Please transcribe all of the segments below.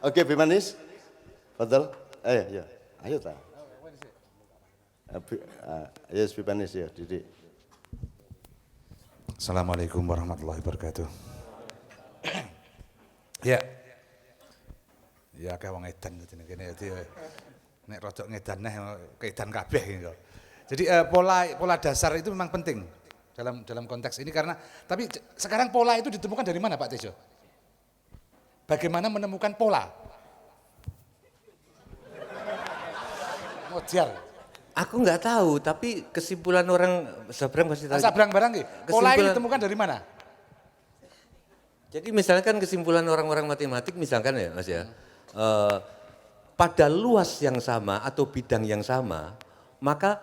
Oke, Bimanis. Betul? Ya. Ayo ta. Yes, Bimanis ya, Didik. Assalamualaikum warahmatullahi wabarakatuh. Ya. Ya akeh wong edan jenenge kene dadi nek rodok ngedan neh keedan kabeh gitu. Jadi pola dasar itu memang penting dalam konteks ini karena tapi sekarang pola itu ditemukan dari mana Pak Tejo? Bagaimana menemukan pola? Mojar. Aku nggak tahu, tapi kesimpulan orang Sabrang pasti tahu. Sabrang barang nggih. Pola ini ditemukan dari mana? Jadi misalkan kesimpulan orang-orang matematik misalkan ya Mas ya, pada luas yang sama atau bidang yang sama, maka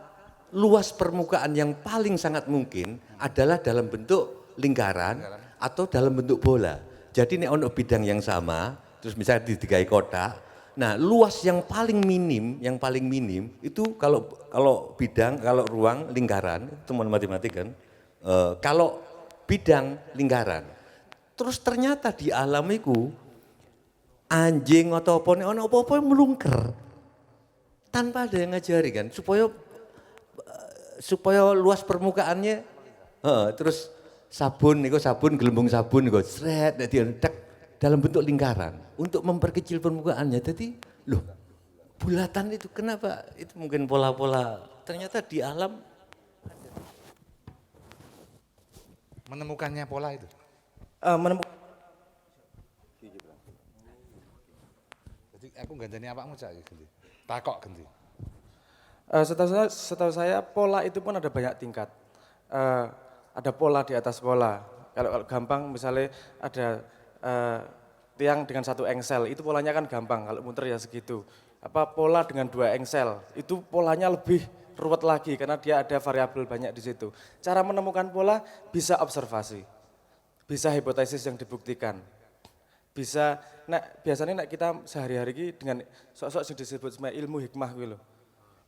luas permukaan yang paling sangat mungkin adalah dalam bentuk lingkaran atau dalam bentuk bola. Jadi ini ono bidang yang sama, terus misalnya di tiga kotak. Nah, luas yang paling minim itu kalau bidang, kalau ruang lingkaran, teman matematik kan. Kalau bidang lingkaran. Terus ternyata di alam itu anjing atau apa melungker tanpa ada yang ngajari kan supaya luas permukaannya terus sabun gelembung sabun niku sret dientek dalam bentuk lingkaran untuk memperkecil permukaannya. Jadi loh bulatan itu kenapa itu mungkin pola-pola ternyata di alam Menemukannya pola itu. Jadi aku gandani awakmu cak ganti. Takok ganti. Setahu saya pola itu pun ada banyak tingkat. Ada pola di atas pola. Kalau gampang misalnya ada tiang dengan satu engsel, itu polanya kan gampang. Kalau muter ya segitu. Pola dengan dua engsel, itu polanya lebih ruwet lagi karena dia ada variabel banyak di situ. Cara menemukan pola bisa observasi, bisa hipotesis yang dibuktikan. Bisa, biasanya kita sehari-hari ini dengan sok-sok yang disebut sebagai ilmu hikmah gitu loh.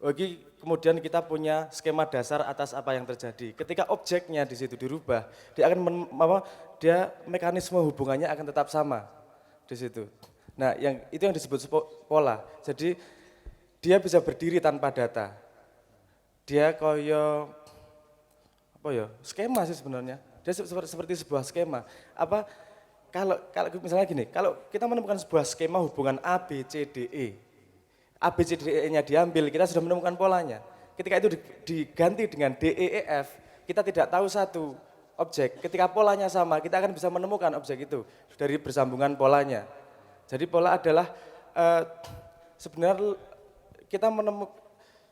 Oke, kemudian kita punya skema dasar atas apa yang terjadi. Ketika objeknya di situ dirubah, dia akan dia mekanisme hubungannya akan tetap sama di situ. Nah, itu yang disebut pola. Jadi dia bisa berdiri tanpa data. Dia skema sih sebenarnya. Dia seperti sebuah skema. Kalau misalnya gini, kalau kita menemukan sebuah skema hubungan A, B, C, D, E. A, B, C, D, E-nya diambil, kita sudah menemukan polanya. Ketika itu diganti dengan D, E, E, F, kita tidak tahu satu objek. Ketika polanya sama, kita akan bisa menemukan objek itu dari bersambungan polanya. Jadi pola adalah sebenarnya kita menemukan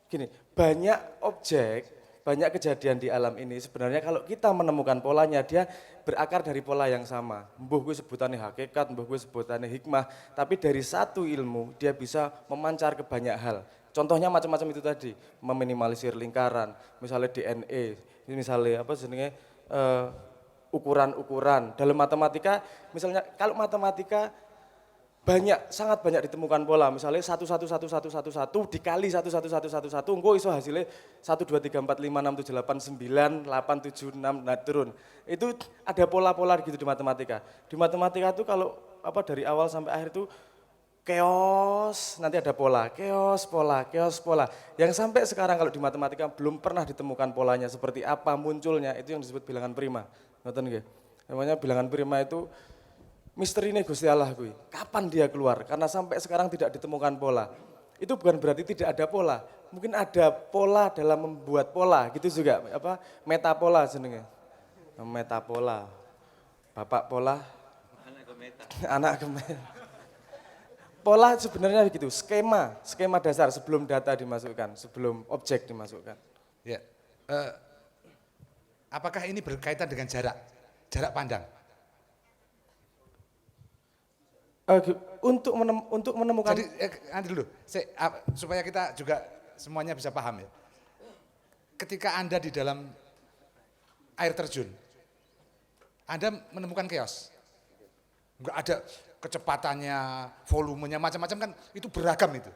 gini, banyak objek, banyak kejadian di alam ini sebenarnya kalau kita menemukan polanya dia berakar dari pola yang sama. Mbuh gue sebutannya hakikat, mbuh gue sebutannya hikmah, tapi dari satu ilmu dia bisa memancar ke banyak hal. Contohnya macam-macam itu tadi, meminimalisir lingkaran, misalnya DNA, misalnya ukuran-ukuran. Dalam matematika, misalnya kalau matematika sangat banyak ditemukan pola, misalnya 1 dikali 1 engko iso hasilnya 1 2 3 4 5 6 7 8 9 8 7 6 nah turun. Itu ada pola-pola gitu di matematika. Di matematika itu kalau dari awal sampai akhir itu chaos, nanti ada pola, chaos, pola. Yang sampai sekarang kalau di matematika belum pernah ditemukan polanya seperti apa munculnya, itu yang disebut bilangan prima. Ngoten nggih. Namanya bilangan prima itu misteri ini Gusti Allah kuwi. Kapan dia keluar? Karena sampai sekarang tidak ditemukan pola. Itu bukan berarti tidak ada pola. Mungkin ada pola dalam membuat pola, gitu juga. Metapola jenenge. Metapola. Bapak pola, anak ke meta. Pola sebenarnya begitu, skema dasar sebelum data dimasukkan, sebelum objek dimasukkan. Ya. Apakah ini berkaitan dengan jarak pandang? Untuk menemukan. Jadi nanti dulu, supaya kita juga semuanya bisa paham ya. Ketika Anda di dalam air terjun, Anda menemukan chaos. Enggak ada kecepatannya, volumenya, macam-macam kan itu beragam itu.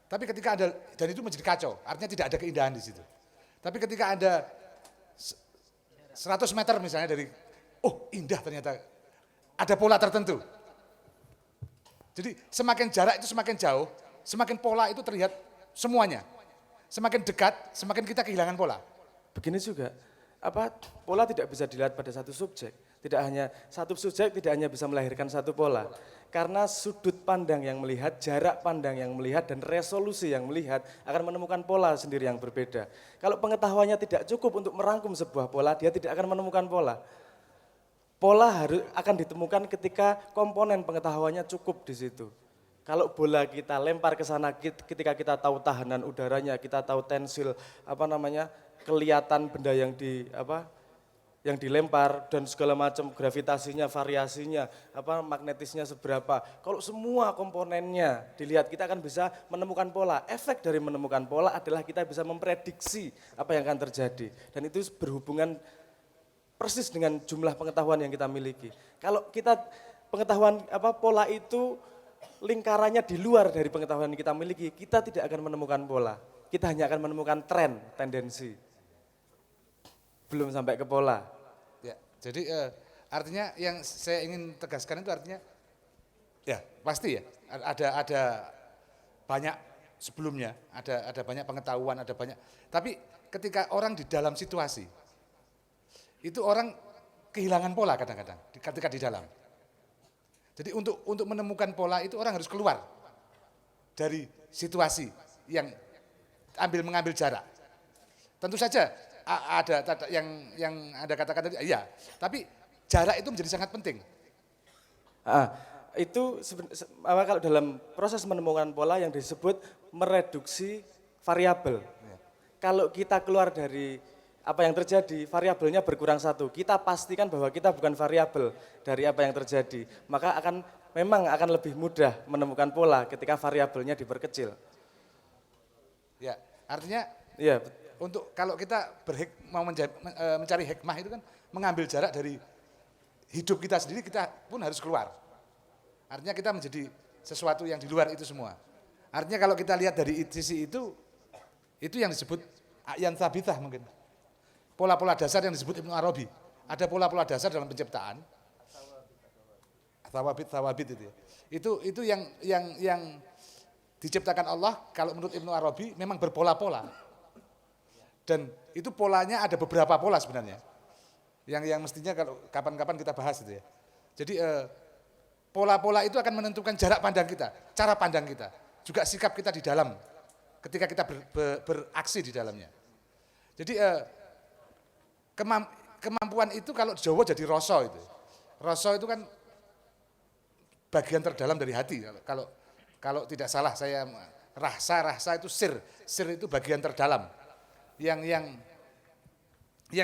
Tapi ketika Anda, dan itu menjadi kacau, artinya tidak ada keindahan di situ. Tapi ketika Anda 100 meter misalnya dari, indah ternyata, ada pola tertentu. Jadi semakin jarak itu semakin jauh, semakin pola itu terlihat semuanya. Semakin dekat, semakin kita kehilangan pola. Begini juga, pola tidak bisa dilihat pada satu subjek. Tidak hanya satu subjek, tidak hanya bisa melahirkan satu pola. Karena sudut pandang yang melihat, jarak pandang yang melihat, dan resolusi yang melihat akan menemukan pola sendiri yang berbeda. Kalau pengetahuannya tidak cukup untuk merangkum sebuah pola, dia tidak akan menemukan pola. Pola akan ditemukan ketika komponen pengetahuannya cukup di situ. Kalau bola kita lempar ke sana, ketika kita tahu tahanan udaranya, kita tahu tensil, kelihatan benda yang dilempar dan segala macam gravitasinya, variasinya, magnetisnya seberapa. Kalau semua komponennya dilihat, kita akan bisa menemukan pola. Efek dari menemukan pola adalah kita bisa memprediksi apa yang akan terjadi. Dan itu berhubungan persis dengan jumlah pengetahuan yang kita miliki. Kalau kita pengetahuan pola itu lingkarannya di luar dari pengetahuan yang kita miliki, kita tidak akan menemukan pola. Kita hanya akan menemukan tren, tendensi. Belum sampai ke pola. Ya, jadi artinya yang saya ingin tegaskan itu artinya, ya pasti ya, ada banyak sebelumnya, ada banyak pengetahuan, ada banyak. Tapi ketika orang di dalam situasi, itu orang kehilangan pola kadang-kadang ketika di dalam. Jadi untuk menemukan pola itu orang harus keluar dari situasi yang mengambil jarak. Tentu saja ada yang Anda katakan tadi, iya, tapi jarak itu menjadi sangat penting. Itu kalau dalam proses menemukan pola yang disebut mereduksi variabel. Kalau kita keluar dari apa yang terjadi, variabelnya berkurang satu. Kita pastikan bahwa kita bukan variabel dari apa yang terjadi. Maka memang akan lebih mudah menemukan pola ketika variabelnya diperkecil. Ya, artinya ya, kalau kita mau mencari hikmah itu kan mengambil jarak dari hidup kita sendiri, kita pun harus keluar. Artinya kita menjadi sesuatu yang di luar itu semua. Artinya kalau kita lihat dari sisi itu yang disebut yang thabithah mungkin. Pola-pola dasar yang disebut Ibnu Arabi. Ada pola-pola dasar dalam penciptaan. Thawabit itu ya. Itu yang diciptakan Allah kalau menurut Ibnu Arabi memang berpola-pola. Dan itu polanya ada beberapa pola sebenarnya. Yang mestinya kalau kapan-kapan kita bahas itu ya. Jadi pola-pola itu akan menentukan jarak pandang kita, cara pandang kita, juga sikap kita di dalam ketika kita beraksi di dalamnya. Jadi kemampuan itu kalau Jawa jadi rasa itu. Rasa itu kan bagian terdalam dari hati. Kalau tidak salah saya rasa itu sir itu bagian terdalam. Yang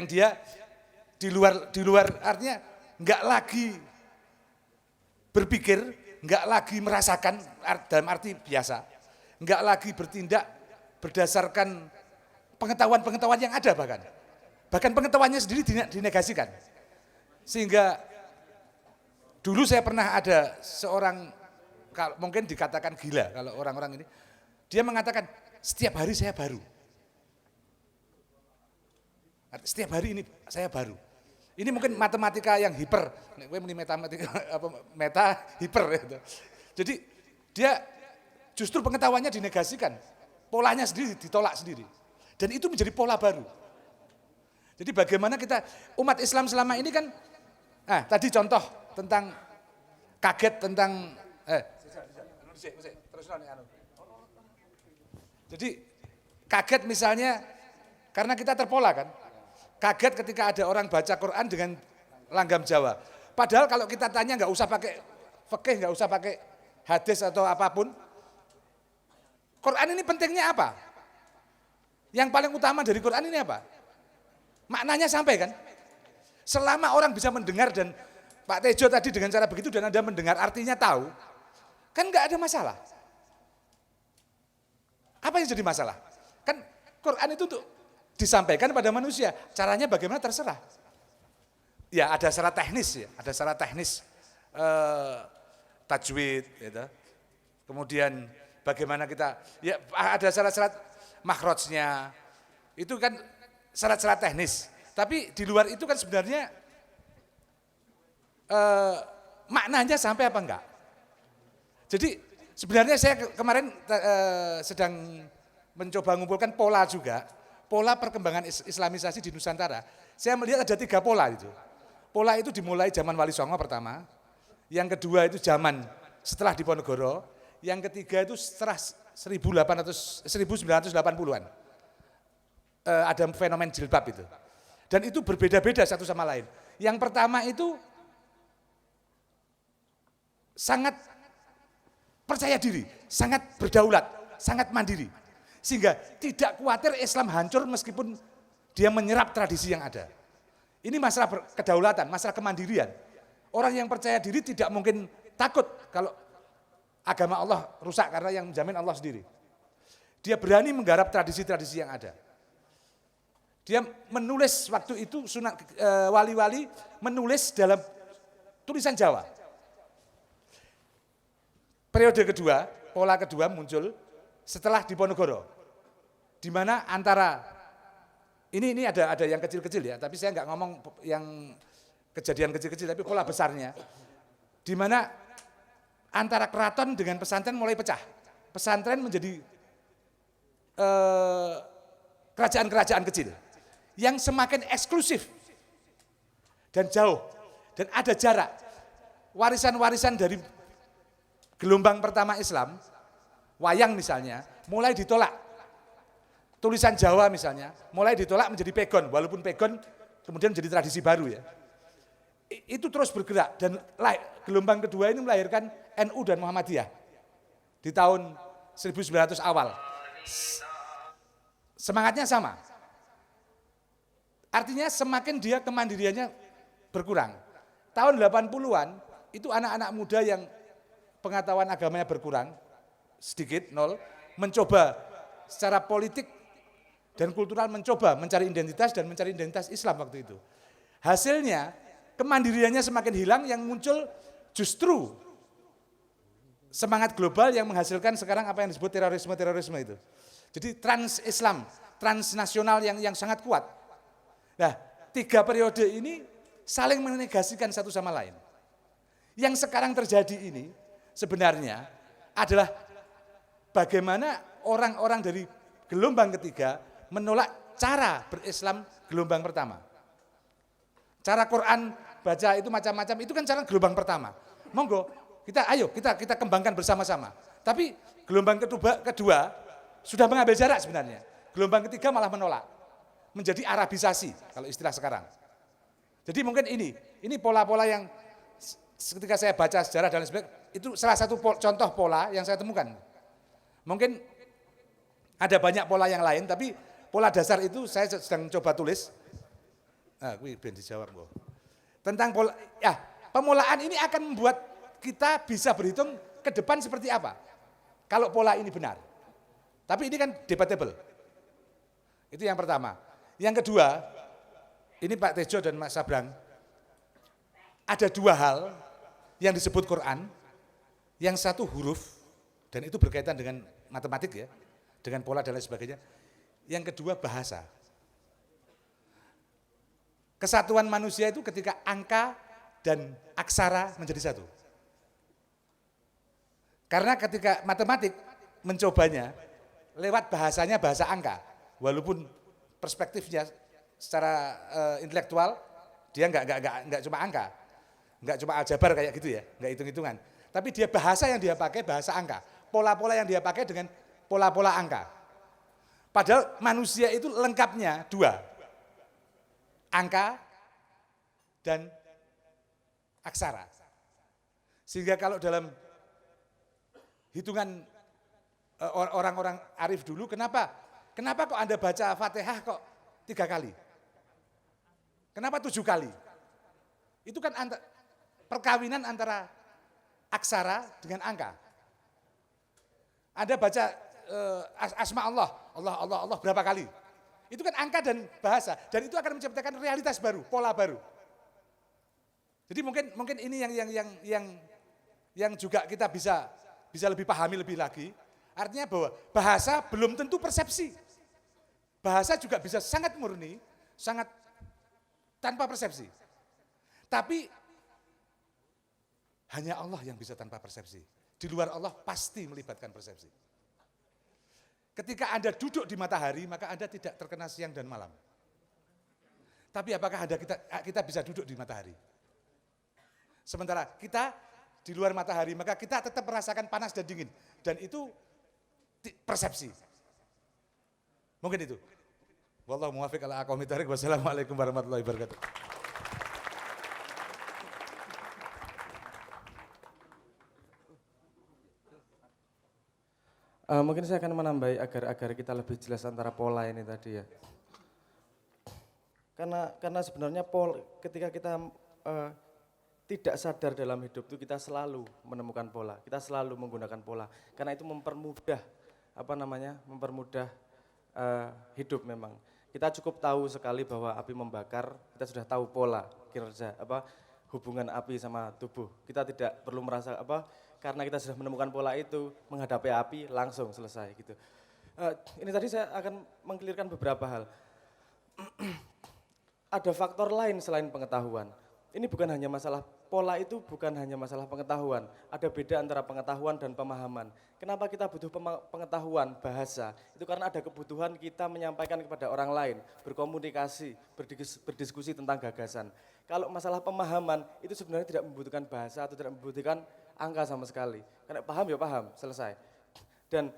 dia di luar artinya enggak lagi berpikir, enggak lagi merasakan dalam arti biasa. Enggak lagi bertindak berdasarkan pengetahuan yang ada bahkan pengetahuannya sendiri dinegasikan. Sehingga dulu saya pernah ada seorang, mungkin dikatakan gila kalau orang-orang ini, dia mengatakan setiap hari saya baru. Setiap hari ini saya baru. Ini mungkin matematika yang hiper, meta hiper gitu. Jadi dia justru pengetahuannya dinegasikan, polanya sendiri ditolak sendiri. Dan itu menjadi pola baru. Jadi bagaimana kita, umat Islam selama ini kan, tadi contoh tentang kaget tentang, jadi kaget misalnya, karena kita terpola kan, kaget ketika ada orang baca Quran dengan langgam Jawa. Padahal kalau kita tanya nggak usah pakai fikih, nggak usah pakai hadis atau apapun, Quran ini pentingnya apa? Yang paling utama dari Quran ini apa? Maknanya sampai kan? Selama orang bisa mendengar dan Pak Tejo tadi dengan cara begitu dan Anda mendengar artinya tahu, kan nggak ada masalah. Apa yang jadi masalah? Kan Quran itu untuk disampaikan pada manusia, caranya bagaimana terserah. Ya ada syarat teknis ya, ada syarat teknis tajwid, gitu. Kemudian bagaimana kita, ya ada syarat-syarat makhrajnya, itu kan syarat-syarat teknis. Tapi di luar itu kan sebenarnya maknanya sampai apa enggak? Jadi sebenarnya saya kemarin sedang mencoba mengumpulkan pola juga, pola perkembangan Islamisasi di Nusantara. Saya melihat ada 3 pola itu. Pola itu dimulai zaman Wali Songo pertama, yang kedua itu zaman setelah Diponegoro, yang ketiga itu setelah 1980-an. Ada fenomen jilbab itu. Dan itu berbeda-beda satu sama lain. Yang pertama itu sangat percaya diri, sangat berdaulat, sangat mandiri. Sehingga tidak khawatir Islam hancur meskipun dia menyerap tradisi yang ada. Ini masalah kedaulatan, masalah kemandirian. Orang yang percaya diri tidak mungkin takut kalau agama Allah rusak karena yang menjamin Allah sendiri. Dia berani menggarap tradisi-tradisi yang ada. Dia menulis waktu itu wali-wali menulis dalam tulisan Jawa. Periode kedua, pola kedua muncul setelah Diponegoro. Di mana antara ini ada yang kecil-kecil ya, tapi saya nggak ngomong yang kejadian kecil-kecil, tapi pola besarnya. Di mana antara keraton dengan pesantren mulai pecah. Pesantren menjadi kerajaan-kerajaan kecil yang semakin eksklusif dan jauh dan ada jarak. Warisan-warisan dari gelombang pertama Islam, wayang misalnya, mulai ditolak. Tulisan Jawa misalnya, mulai ditolak menjadi pegon, walaupun pegon kemudian menjadi tradisi baru ya. Itu terus bergerak dan gelombang kedua ini melahirkan NU dan Muhammadiyah di tahun 1900 awal. Semangatnya sama. Artinya semakin dia kemandiriannya berkurang. Tahun 80-an itu anak-anak muda yang pengetahuan agamanya berkurang, sedikit, 0, mencoba secara politik dan kultural mencoba mencari identitas dan mencari identitas Islam waktu itu. Hasilnya kemandiriannya semakin hilang, yang muncul justru semangat global yang menghasilkan sekarang apa yang disebut terorisme itu. Jadi trans-Islam, transnasional yang sangat kuat. Nah, 3 periode ini saling menegasikan satu sama lain. Yang sekarang terjadi ini sebenarnya adalah bagaimana orang-orang dari gelombang ketiga menolak cara berislam gelombang pertama. Cara Quran baca itu macam-macam, itu kan cara gelombang pertama. Monggo, kita kembangkan bersama-sama. Tapi gelombang kedua sudah mengambil jarak sebenarnya. Gelombang ketiga malah menolak. Menjadi Arabisasi kalau istilah sekarang. Jadi mungkin ini pola-pola yang ketika saya baca sejarah dan sebagainya, itu salah satu contoh pola yang saya temukan. Mungkin ada banyak pola yang lain, tapi pola dasar itu saya sedang coba tulis. Ben dijawab, Bu. Tentang pola, ya, pemulaan ini akan membuat kita bisa berhitung ke depan seperti apa. Kalau pola ini benar. Tapi ini kan debatable. Itu yang pertama. Yang kedua, ini Pak Tejo dan Mas Sabrang, ada 2 hal yang disebut Quran, yang satu huruf, dan itu berkaitan dengan matematik ya, dengan pola dan lain sebagainya. Yang kedua bahasa. Kesatuan manusia itu ketika angka dan aksara menjadi satu. Karena ketika matematik mencobanya lewat bahasanya bahasa angka, walaupun perspektifnya secara intelektual dia enggak cuma angka, enggak cuma aljabar kayak gitu ya, enggak hitung-hitungan. Tapi dia bahasa yang dia pakai bahasa angka, pola-pola yang dia pakai dengan pola-pola angka. Padahal manusia itu lengkapnya 2, angka dan aksara. Sehingga kalau dalam hitungan orang-orang arif dulu, kenapa kok Anda baca Fatihah kok 3 kali? Kenapa 7 kali? Itu kan perkawinan antara aksara dengan angka. Anda baca asma Allah berapa kali? Itu kan angka dan bahasa, dan itu akan menciptakan realitas baru, pola baru. Jadi mungkin ini yang juga kita bisa lebih pahami lebih lagi. Artinya bahwa bahasa belum tentu persepsi. Bahasa juga bisa sangat murni, sangat tanpa persepsi. Tapi hanya Allah yang bisa tanpa persepsi. di luar Allah pasti melibatkan persepsi. Ketika Anda duduk di matahari, maka Anda tidak terkena siang dan malam. Tapi apakah kita bisa duduk di matahari? Sementara kita di luar matahari, maka kita tetap merasakan panas dan dingin. Dan itu persepsi. Mungkin itu. Wallahu muwaffiq ala aqwamit thoriq. Wassalamualaikum warahmatullahi wabarakatuh. Mungkin saya akan menambahi agar kita lebih jelas antara pola ini tadi ya. Karena sebenarnya ketika kita tidak sadar dalam hidup itu kita selalu menemukan pola, kita selalu menggunakan pola. Karena itu mempermudah hidup memang. Kita cukup tahu sekali bahwa api membakar, kita sudah tahu pola kinerja hubungan api sama tubuh. Kita tidak perlu merasa karena kita sudah menemukan pola itu, menghadapi api langsung selesai gitu. Ini tadi saya akan mengklirkan beberapa hal. Ada faktor lain selain pengetahuan. Ini bukan hanya masalah pola, itu bukan hanya masalah pengetahuan. Ada beda antara pengetahuan dan pemahaman. Kenapa kita butuh pengetahuan bahasa? Itu karena ada kebutuhan kita menyampaikan kepada orang lain, berkomunikasi, berdiskusi tentang gagasan. Kalau masalah pemahaman, itu sebenarnya tidak membutuhkan bahasa atau tidak membutuhkan angka sama sekali. Karena paham ya paham, selesai. Dan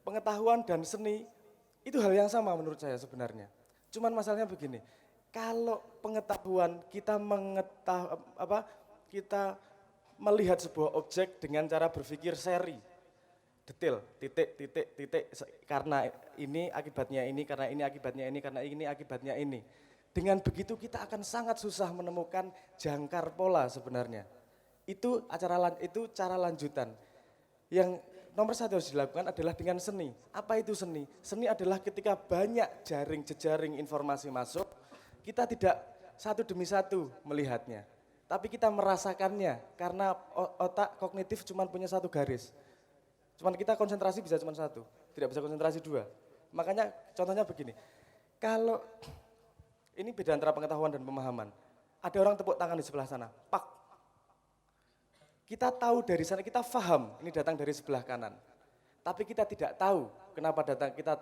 pengetahuan dan seni itu hal yang sama menurut saya sebenarnya. Cuman masalahnya begini, kalau pengetahuan kita kita melihat sebuah objek dengan cara berpikir seri, detail, titik, karena ini akibatnya ini, karena ini akibatnya ini, karena ini akibatnya ini. Dengan begitu kita akan sangat susah menemukan jangkar pola sebenarnya. Itu cara lanjutan. Yang nomor satu harus dilakukan adalah dengan seni. Apa itu seni? Seni adalah ketika banyak jejaring informasi masuk, kita tidak satu demi satu melihatnya. Tapi kita merasakannya karena otak kognitif cuma punya satu garis. Cuman kita konsentrasi bisa cuma satu, tidak bisa konsentrasi dua. Makanya contohnya begini, kalau ini beda antara pengetahuan dan pemahaman. Ada orang tepuk tangan di sebelah sana, pak. Kita tahu dari sana, kita paham ini datang dari sebelah kanan. Tapi kita tidak tahu kenapa kita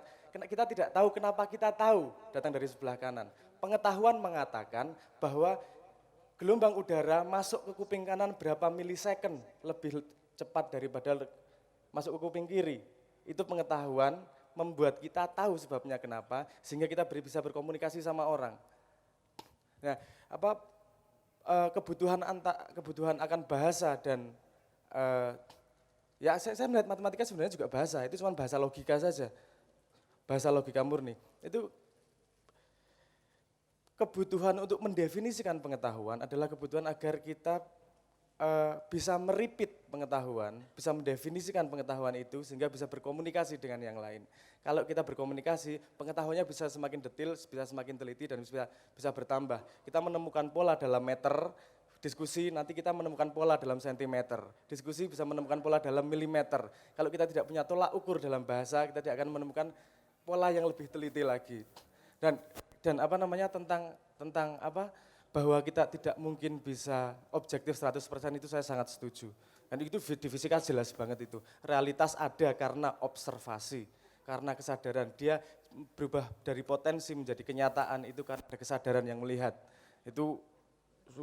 tidak tahu kenapa kita tahu datang dari sebelah kanan. Pengetahuan mengatakan bahwa gelombang udara masuk ke kuping kanan berapa milisecond lebih cepat daripada masuk ke kuping kiri. Itu pengetahuan membuat kita tahu sebabnya kenapa, sehingga kita bisa berkomunikasi sama orang. Nah, kebutuhan akan bahasa dan saya melihat matematika sebenarnya juga bahasa, itu cuma bahasa logika saja, bahasa logika murni. Itu kebutuhan untuk mendefinisikan pengetahuan adalah kebutuhan agar kita bisa meripit pengetahuan, bisa mendefinisikan pengetahuan itu sehingga bisa berkomunikasi dengan yang lain. Kalau kita berkomunikasi, pengetahuannya bisa semakin detail, bisa semakin teliti dan bisa bertambah. Kita menemukan pola dalam meter, diskusi nanti kita menemukan pola dalam sentimeter, diskusi bisa menemukan pola dalam milimeter. Kalau kita tidak punya tolak ukur dalam bahasa, kita tidak akan menemukan pola yang lebih teliti lagi. Dan tentang bahwa kita tidak mungkin bisa objektif 100% itu saya sangat setuju. Dan itu di fisika jelas banget itu. Realitas ada karena observasi, karena kesadaran. Dia berubah dari potensi menjadi kenyataan itu karena ada kesadaran yang melihat. Itu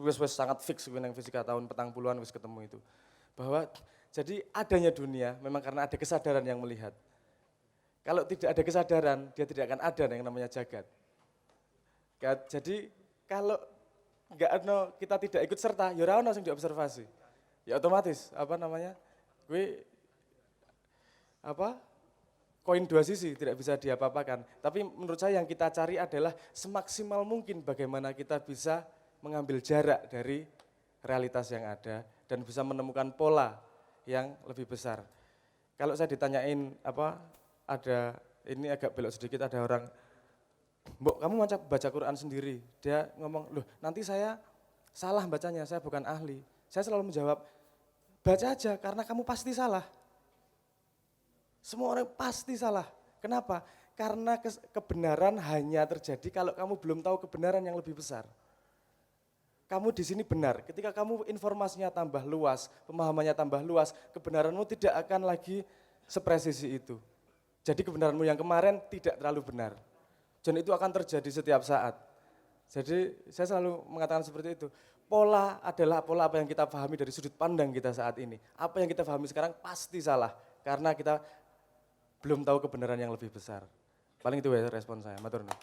wis sangat fix yang fisika tahun petang puluhan wis ketemu itu. Bahwa jadi adanya dunia memang karena ada kesadaran yang melihat. Kalau tidak ada kesadaran, dia tidak akan ada yang namanya jagat. Jadi kalau kita tidak ikut serta, ya ora ono sing diobservasi. Ya otomatis koin dua sisi tidak bisa diapa-apakan. Tapi menurut saya yang kita cari adalah semaksimal mungkin bagaimana kita bisa mengambil jarak dari realitas yang ada dan bisa menemukan pola yang lebih besar. Kalau saya ditanyain ini agak belok sedikit, ada orang, Mbok, kamu baca Quran sendiri. Dia ngomong, loh nanti saya salah bacanya, saya bukan ahli. Saya selalu menjawab, baca aja karena kamu pasti salah. Semua orang pasti salah. Kenapa? Karena kebenaran hanya terjadi kalau kamu belum tahu kebenaran yang lebih besar. kamu di sini benar. Ketika kamu informasinya tambah luas, pemahamannya tambah luas, kebenaranmu tidak akan lagi sepresisi itu. Jadi kebenaranmu yang kemarin tidak terlalu benar. Dan itu akan terjadi setiap saat. Jadi saya selalu mengatakan seperti itu. Pola adalah pola apa yang kita pahami dari sudut pandang kita saat ini. Apa yang kita pahami sekarang pasti salah. Karena kita belum tahu kebenaran yang lebih besar. Paling itu ya respon saya. Matur nuwun.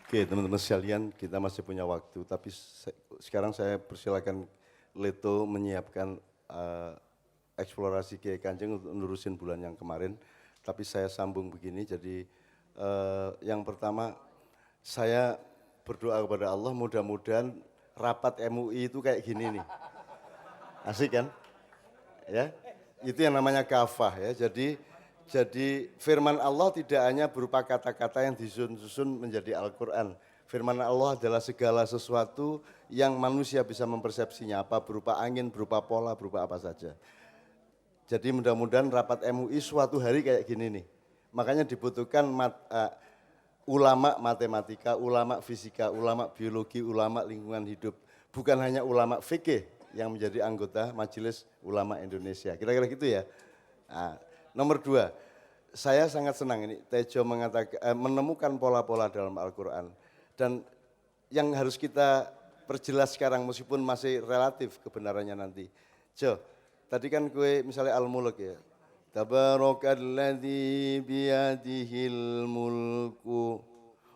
Oke, teman-teman sekalian, kita masih punya waktu, tapi sekarang saya persilakan Leto menyiapkan eksplorasi Kiai Kanjeng untuk nurusin bulan yang kemarin. Tapi saya sambung begini, jadi yang pertama saya berdoa kepada Allah mudah-mudahan rapat MUI itu kayak gini nih. Asik kan? Ya, itu yang namanya kafah ya. Jadi firman Allah tidak hanya berupa kata-kata yang disusun menjadi Al-Quran. Firman Allah adalah segala sesuatu yang manusia bisa mempersepsinya, apa berupa angin, berupa pola, berupa apa saja. Jadi mudah-mudahan rapat MUI suatu hari kayak gini nih. Makanya dibutuhkan ulama matematika, ulama fisika, ulama biologi, ulama lingkungan hidup. Bukan hanya ulama fikih yang menjadi anggota Majelis Ulama Indonesia. Kira-kira gitu ya. Nah, nomor 2, saya sangat senang ini Tejo mengatakan menemukan pola-pola dalam Al-Quran. Dan yang harus kita perjelas sekarang meskipun masih relatif kebenarannya nanti. Jo, tadi kan gue misalnya Al-Mulk ya. Tabarakalladzi biyadihil mulku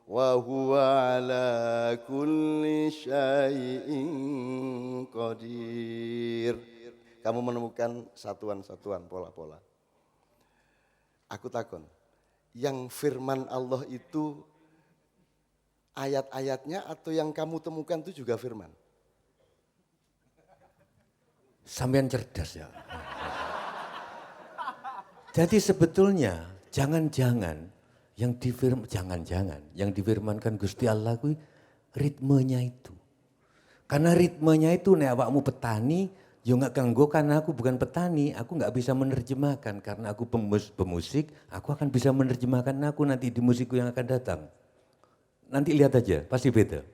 wa huwa ala kulli syai'in qadir. Kamu menemukan satuan-satuan pola-pola. Aku takon, yang firman Allah itu ayat-ayatnya atau yang kamu temukan itu juga firman? Sampean cerdas ya. Jadi sebetulnya jangan-jangan yang difirmankan Gusti Allah kuwi ritmenya itu. Karena ritmenya itu nek awakmu petani, yo nggak ganggu karena aku bukan petani, aku nggak bisa menerjemahkan karena aku pemusik, aku akan bisa menerjemahkan aku nanti di musikku yang akan datang. Nanti lihat aja, pasti beda.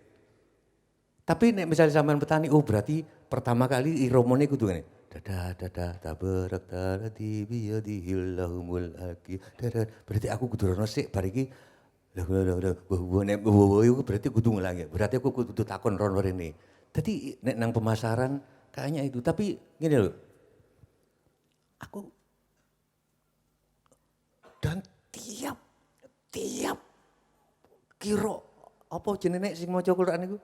Tapi nek misalnya sampean petani, oh berarti pertama kali iromone kudu ngene. Dada tabarak talati biyadihillahumul haqi. Berarti aku kudu rono sik bar iki berarti kudu ngulangi. Berarti aku kudu takon rono rene. Dadi nek nang pemasaran kayaknya itu, tapi gini loh, aku dan tiap kiro apa jenenge sing maca Quran iku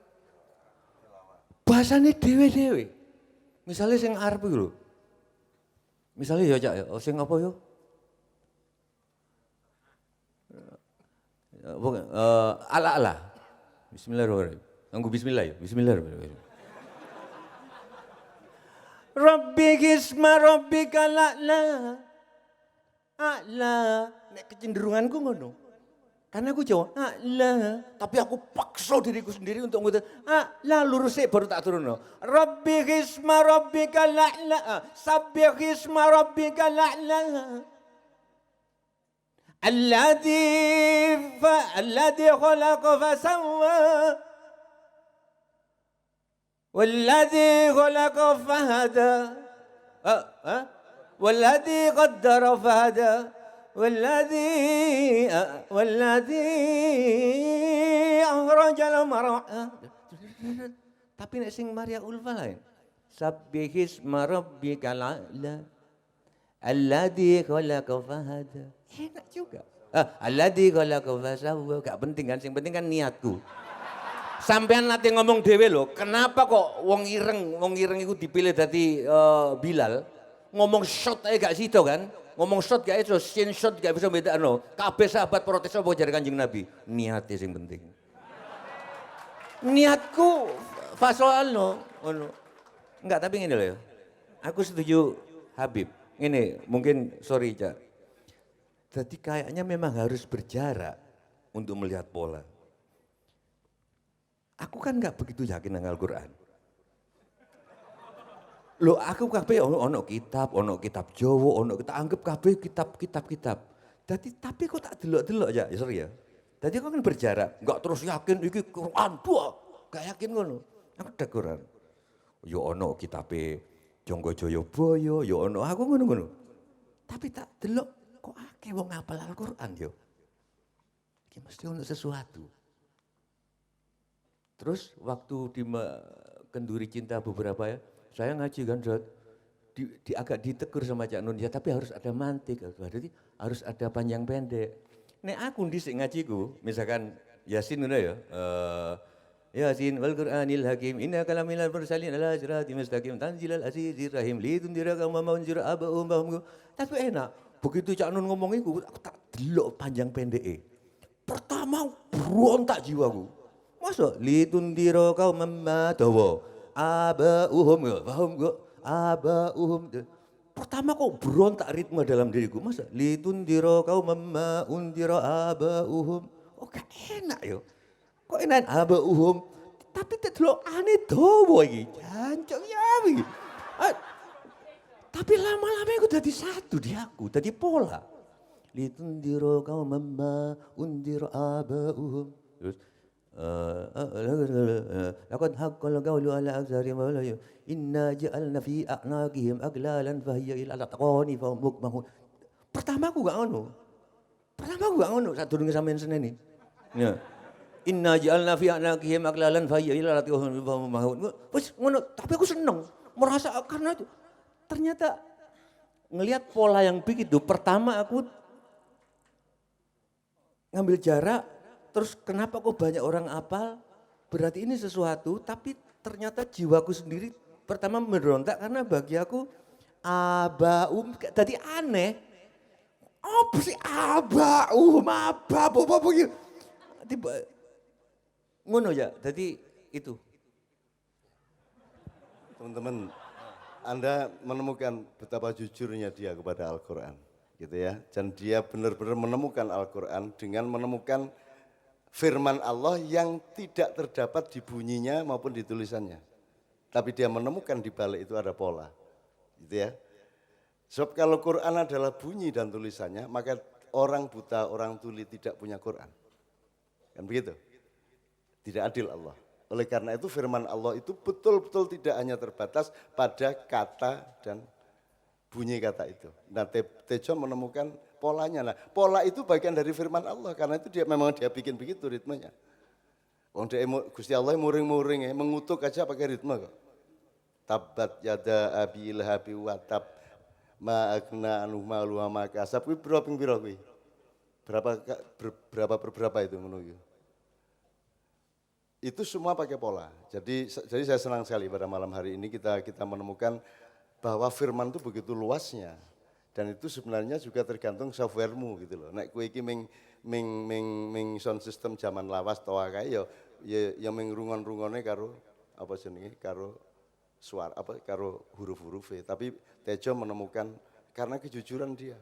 bahasane dhewe-dhewe. Misalnya sing arep iku lho. Misalnya ya Cak ya, sing apa yo? Ala-ala. Bismillahirrahmanirrahim. Nganggo bismillah ya, bismillahirrahmanirrahim. Rabbi gisma rabbika la'la. A'la. Nek kecenderunganku ngono. Karena aku Jawa, a'la. Tapi aku paksa diriku sendiri untuk ngomong, a'la lurus sih baru tak turun. Rabbi gisma rabbika la'la. Sabbih gisma rabbika la'la. Alladhi khalaqa fasawwa. والذي خلق فهدى والذي قدر فهدى والذي أخرج المرعى. Tapi nek sing Maria Ulfa lain. Sabbihisma rabbikal a'la alladzi khalaqa fahada. Enak juga. Alladzi khalaqa fasawwa, gak penting kan, sing penting kan niatku. Sampean nanti ngomong dhewe lho, kenapa kok wong ireng iku dipilih dadi Bilal? Ngomong shot aja gak sido kan? Ngomong shot gak iso, scene shot gak bisa bedakno. Kabeh sahabat protes apa jare Kanjeng Nabi? Niate sing penting. Niatku fasoalno ngono. Enggak, tapi ngene lho ya. Aku setuju Habib. Ini mungkin sorry Cak. Jadi kayaknya memang harus berjarak untuk melihat pola. Aku kan nggak begitu yakin dengan Al-Quran. Loh aku kabeh ono kitab Jawa, ono kita anggap kabeh kitab. Tapi kok tak delok-delok ya, sorry ya. Jadi aku kan berjarak, enggak terus yakin iki Quran dua, enggak yakin ngono. Aku ada Quran. Yo ono kitabe Jonggo Joyoboyo, yo ono aku ngono-ngono. Tapi tak delok kok akeh wong ngapal Al-Qur'an yo. Iki mesti ono sesuatu. Terus waktu di Kenduri Cinta beberapa ya, saya ngaji kan agak ditegur sama Cak Nun, ya tapi harus ada mantik, berarti harus ada panjang pendek. Nek aku dhisik ngajiku, misalkan Yasin ngono ya, Yasin wal Qur'anil Hakim, innaka laminal mursalin ala siratim mustaqim, tanzilal azizir rahim, litundira kama maunzira aba'um bahum. Tapi enak, begitu Cak Nun ngomong iku, aku tak delok panjang pendeke. Pertama berontak jiwaku. Masa litundira kau mamma dawa, aba'uhum, paham gak? Aba'uhum. Pertama kok berontak ritme dalam diriku, masa litundira kau mamma undira aba'uhum. Oh gak enak yo. Kok enak aba'uhum, tapi delok ane dawa iki. Jancuk ya iki. Tapi lama-lama aku jadi satu di aku, jadi pola. Litundira kau mamma undira aba'uhum. Terus laqad haqqal qawlu ala aktsarihim wa la inna ja'alna fi a'naqihim aglalan fahiya ila al-aqwani fa hum mukmahun. Pertama aku gak ngono sadurunge sampean seneni. Ya. Inna ja'alna fi a'naqihim aglalan fahiya ila al-aqwani fa hum mukmahun. Wis ngono, tapi aku seneng merasa karena itu ternyata ngelihat pola yang begitu. Pertama aku ngambil jarak. Terus kenapa kok banyak orang apal, berarti ini sesuatu, tapi ternyata jiwaku sendiri pertama memberontak karena bagi aku tadi aneh. Apa sih apa gitu. Tiba ngono ya, jadi itu. Teman-teman, Anda menemukan betapa jujurnya dia kepada Al-Quran, gitu ya. Dan dia benar-benar menemukan Al-Quran dengan menemukan firman Allah yang tidak terdapat di bunyinya maupun di tulisannya. Tapi dia menemukan di balik itu ada pola. Gitu ya. Sebab kalau Quran adalah bunyi dan tulisannya, maka orang buta, orang tuli tidak punya Quran. Kan begitu? Tidak adil Allah. Oleh karena itu firman Allah itu betul-betul tidak hanya terbatas pada kata dan bunyi kata itu. Nah, Tejo menemukan polanya. Nah, pola itu bagian dari firman Allah karena itu memang dia bikin begitu ritmenya. Gusti Allah muring-muring mengutuk aja pakai ritme kok. Tabat yada abi ilhabi wa tab ma agna anhu malu wa ma kasab. Kuwi pira kuwi? Berapa itu menunggu. Itu semua pakai pola. Jadi saya senang sekali pada malam hari ini kita menemukan bahwa firman itu begitu luasnya. Dan itu sebenarnya juga tergantung softwaremu gitu loh. Nek kowe iki ming sound system zaman lawas toa kae ya ming rungon-rungone karo apa jenenge karo suara karo huruf-hurufe. Tapi Tejo menemukan karena kejujuran dia.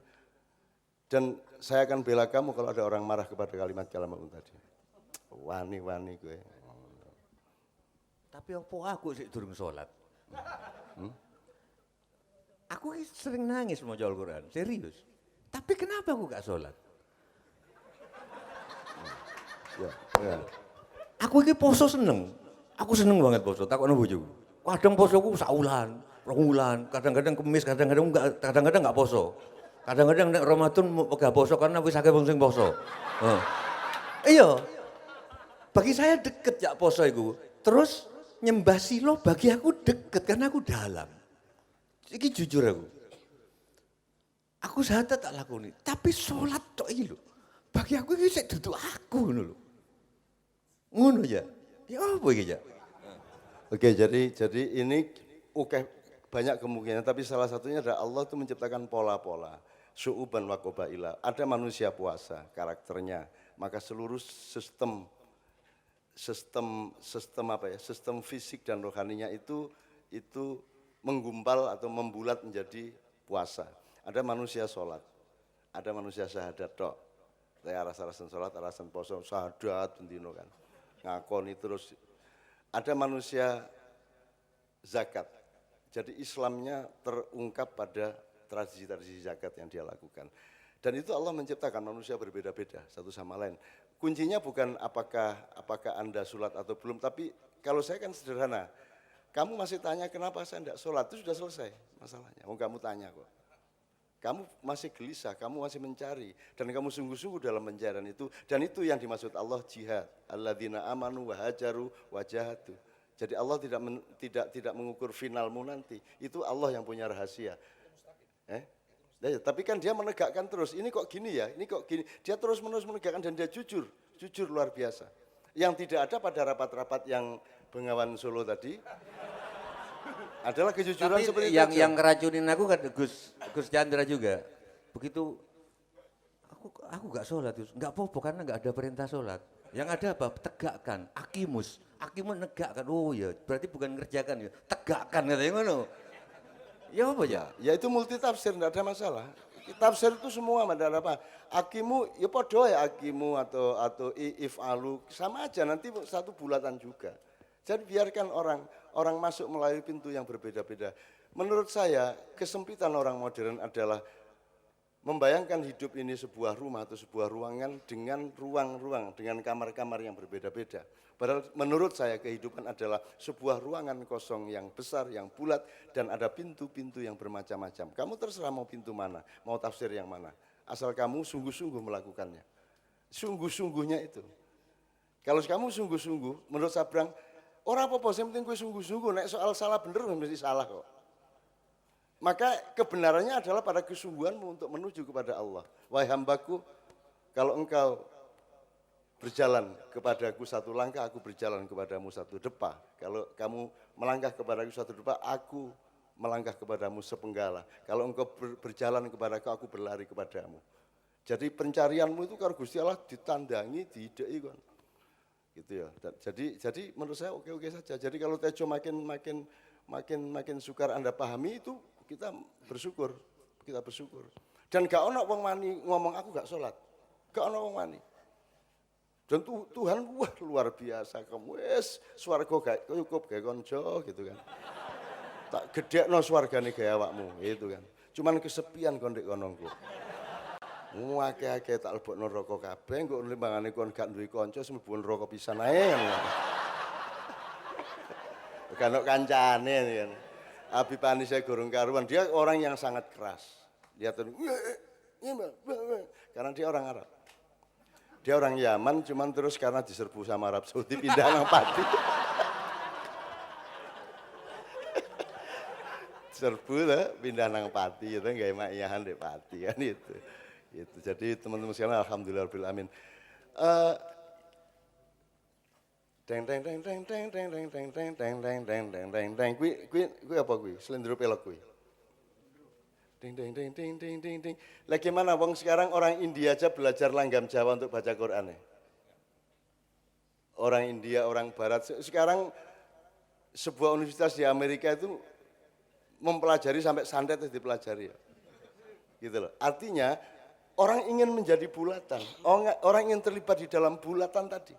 Dan saya akan bela kamu kalau ada orang marah kepada kalimat-kalimatmu tadi. Wani kowe. Tapi apa aku sih durung salat? Aku sering nangis mau Al-Quran, serius. Tapi kenapa aku gak sholat? Ya. Aku ini poso seneng. Aku seneng banget poso, takutnya bojoku. Kadang posoku saulan, rong kadang-kadang kemis, kadang-kadang gak poso. Kadang-kadang nek Ramadan gak poso karena wis akeh wong sing poso. Iya. Bagi saya deket ya poso itu. Terus nyembah silo bagi aku deket karena aku dalam. Iki jujur aku. Aku sahadat tak lakoni, tapi sholat tok iki lho. Bagi aku iki sik duduk aku ngono lho. Ngono ya. Ya apa iki ya? Oke, jadi ini banyak kemungkinan, tapi salah satunya adalah Allah itu menciptakan pola-pola. Syu'uban wa qabaila. Ada manusia puasa, karakternya, maka seluruh sistem fisik dan rohaninya itu menggumpal atau membulat menjadi puasa. Ada manusia sholat, ada manusia syahadat tok. Alasan sholat, alasan poso, syahadat bendino kan. Ngakoni terus. Ada manusia zakat. Jadi Islamnya terungkap pada tradisi-tradisi zakat yang dia lakukan. Dan itu Allah menciptakan manusia berbeda-beda satu sama lain. Kuncinya bukan apakah Anda sholat atau belum, tapi kalau saya kan sederhana. Kamu masih tanya kenapa saya tidak sholat, itu sudah selesai masalahnya. Mau kamu tanya kok. Kamu masih gelisah, kamu masih mencari, dan kamu sungguh-sungguh dalam pencarian itu. Dan itu yang dimaksud Allah jihad. Alladzina amanu wa hajaru wa jahadu. Jadi Allah tidak mengukur finalmu nanti. Itu Allah yang punya rahasia. Tapi kan dia menegakkan terus. Ini kok gini ya? Ini kok gini? Dia terus-menerus menegakkan dan dia jujur luar biasa. Yang tidak ada pada rapat-rapat yang Bengawan Solo tadi adalah kejujuran Tapi seperti itu. yang ngeracunin aku kan Gus Chandra juga. Begitu aku gak sholat, nggak apa-apa karena nggak ada perintah sholat. Yang ada apa? Tegakkan, akimus negakkan. Oh ya, berarti bukan ngerjakan ya, tegakkan katanya ngono. Ya apa ya? Ya itu multi tafsir, tidak ada masalah. Tafsir itu semua, ada apa? Akimu, ya podo ya akimu atau if'alu, sama aja nanti satu bulatan juga. Jadi biarkan orang masuk melalui pintu yang berbeda-beda. Menurut saya kesempitan orang modern adalah membayangkan hidup ini sebuah rumah atau sebuah ruangan dengan ruang-ruang, dengan kamar-kamar yang berbeda-beda. Padahal menurut saya kehidupan adalah sebuah ruangan kosong yang besar, yang bulat, dan ada pintu-pintu yang bermacam-macam. Kamu terserah mau pintu mana, mau tafsir yang mana. Asal kamu sungguh-sungguh melakukannya. Sungguh-sungguhnya itu. Kalau kamu sungguh-sungguh, menurut Sabrang, orang apa-apa, yang penting gue sungguh-sungguh, nek soal salah bener mesti salah kok. Maka kebenarannya adalah pada kesungguhanmu untuk menuju kepada Allah. Wahai hambaku, kalau engkau berjalan kepadaku satu langkah, aku berjalan kepadamu satu depa. Kalau kamu melangkah kepadaku satu depa, aku melangkah kepadamu sepenggalah. Kalau engkau berjalan kepadaku, aku berlari kepadamu. Jadi pencarianmu itu kalau Gusti Allah ditandangi, diidei kan. Gitu ya. Jadi menurut saya oke-oke saja. Jadi kalau Tejo makin sukar Anda pahami itu kita bersyukur. Dan gak ono wong wani ngomong aku gak sholat. Gak ono wong wani. Dan Tuhan wah luar biasa kamu swarga gak cukup gawe konco gitu kan. Tak gedekno swargane gawe awakmu gitu kan. Cuman kesepian kon ndek kono engko. Akeh-akeh tak lebokno neraka kabeh engko limbangane kon gak duwe kanca mlebu neraka pisan ae kan. Kan kancane kan. Habibane saya gorong karuan, dia orang yang sangat keras. Dia tuh karena dia orang Arab. Dia orang Yaman, cuman terus karena diserbu sama Arab Saudi pindah nang Pati. Serbu lah, pindah nang Pati, itu nggak makiyahan di Pati kan itu. Jadi teman-teman sekalian, alhamdulillah amin. Kui apa kui? Selendro pelok kui. Ding. Lagi mana wong sekarang orang India aja belajar langgam Jawa untuk baca Quran ya. Orang India, orang Barat. Sekarang sebuah universitas di Amerika itu mempelajari sampai santet itu dipelajari ya. Gitu loh. Artinya orang ingin menjadi bulatan, orang ingin terlibat di dalam bulatan tadi.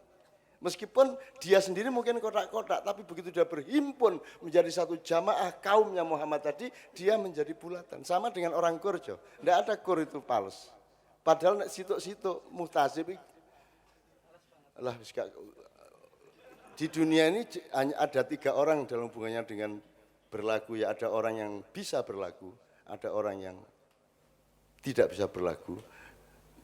Meskipun dia sendiri mungkin kotak-kotak, tapi begitu dia berhimpun menjadi satu jamaah kaumnya Muhammad tadi, dia menjadi bulatan. Sama dengan orang Gorjo, tidak ada Gor itu pals. Padahal situ-situ muhtasib, lah di dunia ini hanya ada 3 orang dalam hubungannya dengan berlagu. Ya ada orang yang bisa berlagu, ada orang yang tidak bisa berlagu.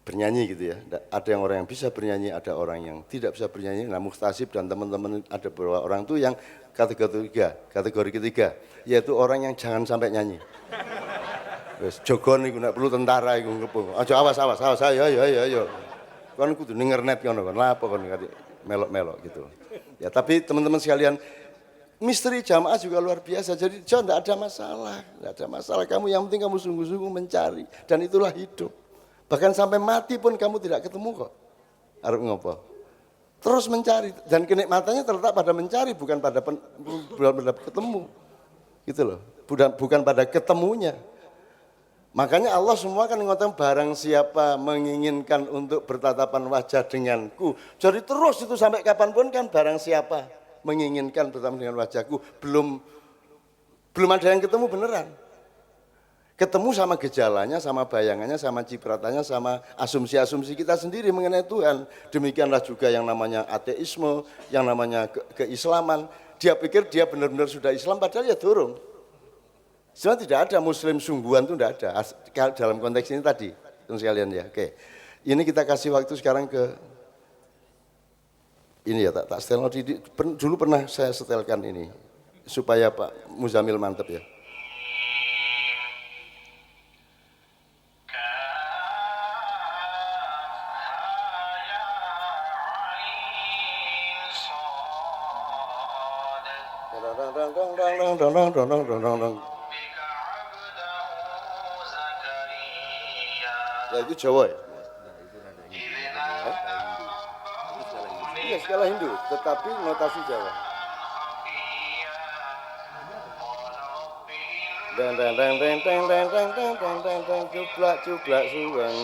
Bernyanyi gitu ya, ada yang orang yang bisa bernyanyi, ada orang yang tidak bisa bernyanyi. Nah muhtasib dan teman-teman ada beberapa orang itu yang kategori ketiga, yaitu orang yang jangan sampai nyanyi. Wes jogon iku nek perlu tentara iku ngepung. Aja awas ayo. Kon kudu ning ngernet ngono kon. Lah apa kon melok-melok gitu. Ya tapi teman-teman sekalian, misteri jamaah juga luar biasa. Jadi tidak ada masalah. Kamu yang penting kamu sungguh-sungguh mencari dan itulah hidup. Bahkan sampai mati pun kamu tidak ketemu kok. Arep ngopo? Terus mencari dan kenikmatannya terletak pada mencari bukan pada ketemu. Gitu loh. Bukan pada ketemunya. Makanya Allah semua kan ngomong barang siapa menginginkan untuk bertatapan wajah denganku. Jadi terus itu sampai kapanpun kan barang siapa menginginkan bertatapan dengan wajahku belum ada yang ketemu beneran. ketemu sama gejalanya, sama bayangannya, sama cipratannya, sama asumsi-asumsi kita sendiri mengenai Tuhan. Demikianlah juga yang namanya ateisme, yang namanya keislaman. Dia pikir dia benar-benar sudah Islam, padahal ya dorong. Sebenarnya tidak ada Muslim sungguhan itu tidak ada. Dalam konteks ini tadi, teman sekalian ya. Oke, ini kita kasih waktu sekarang ke ini ya, tak setel. Dulu pernah saya setelkan ini supaya Pak Muzamil mantep ya. Ya itu Jawa ya? Iya skala Hindu, tetapi notasi Jawa. Cuplak suang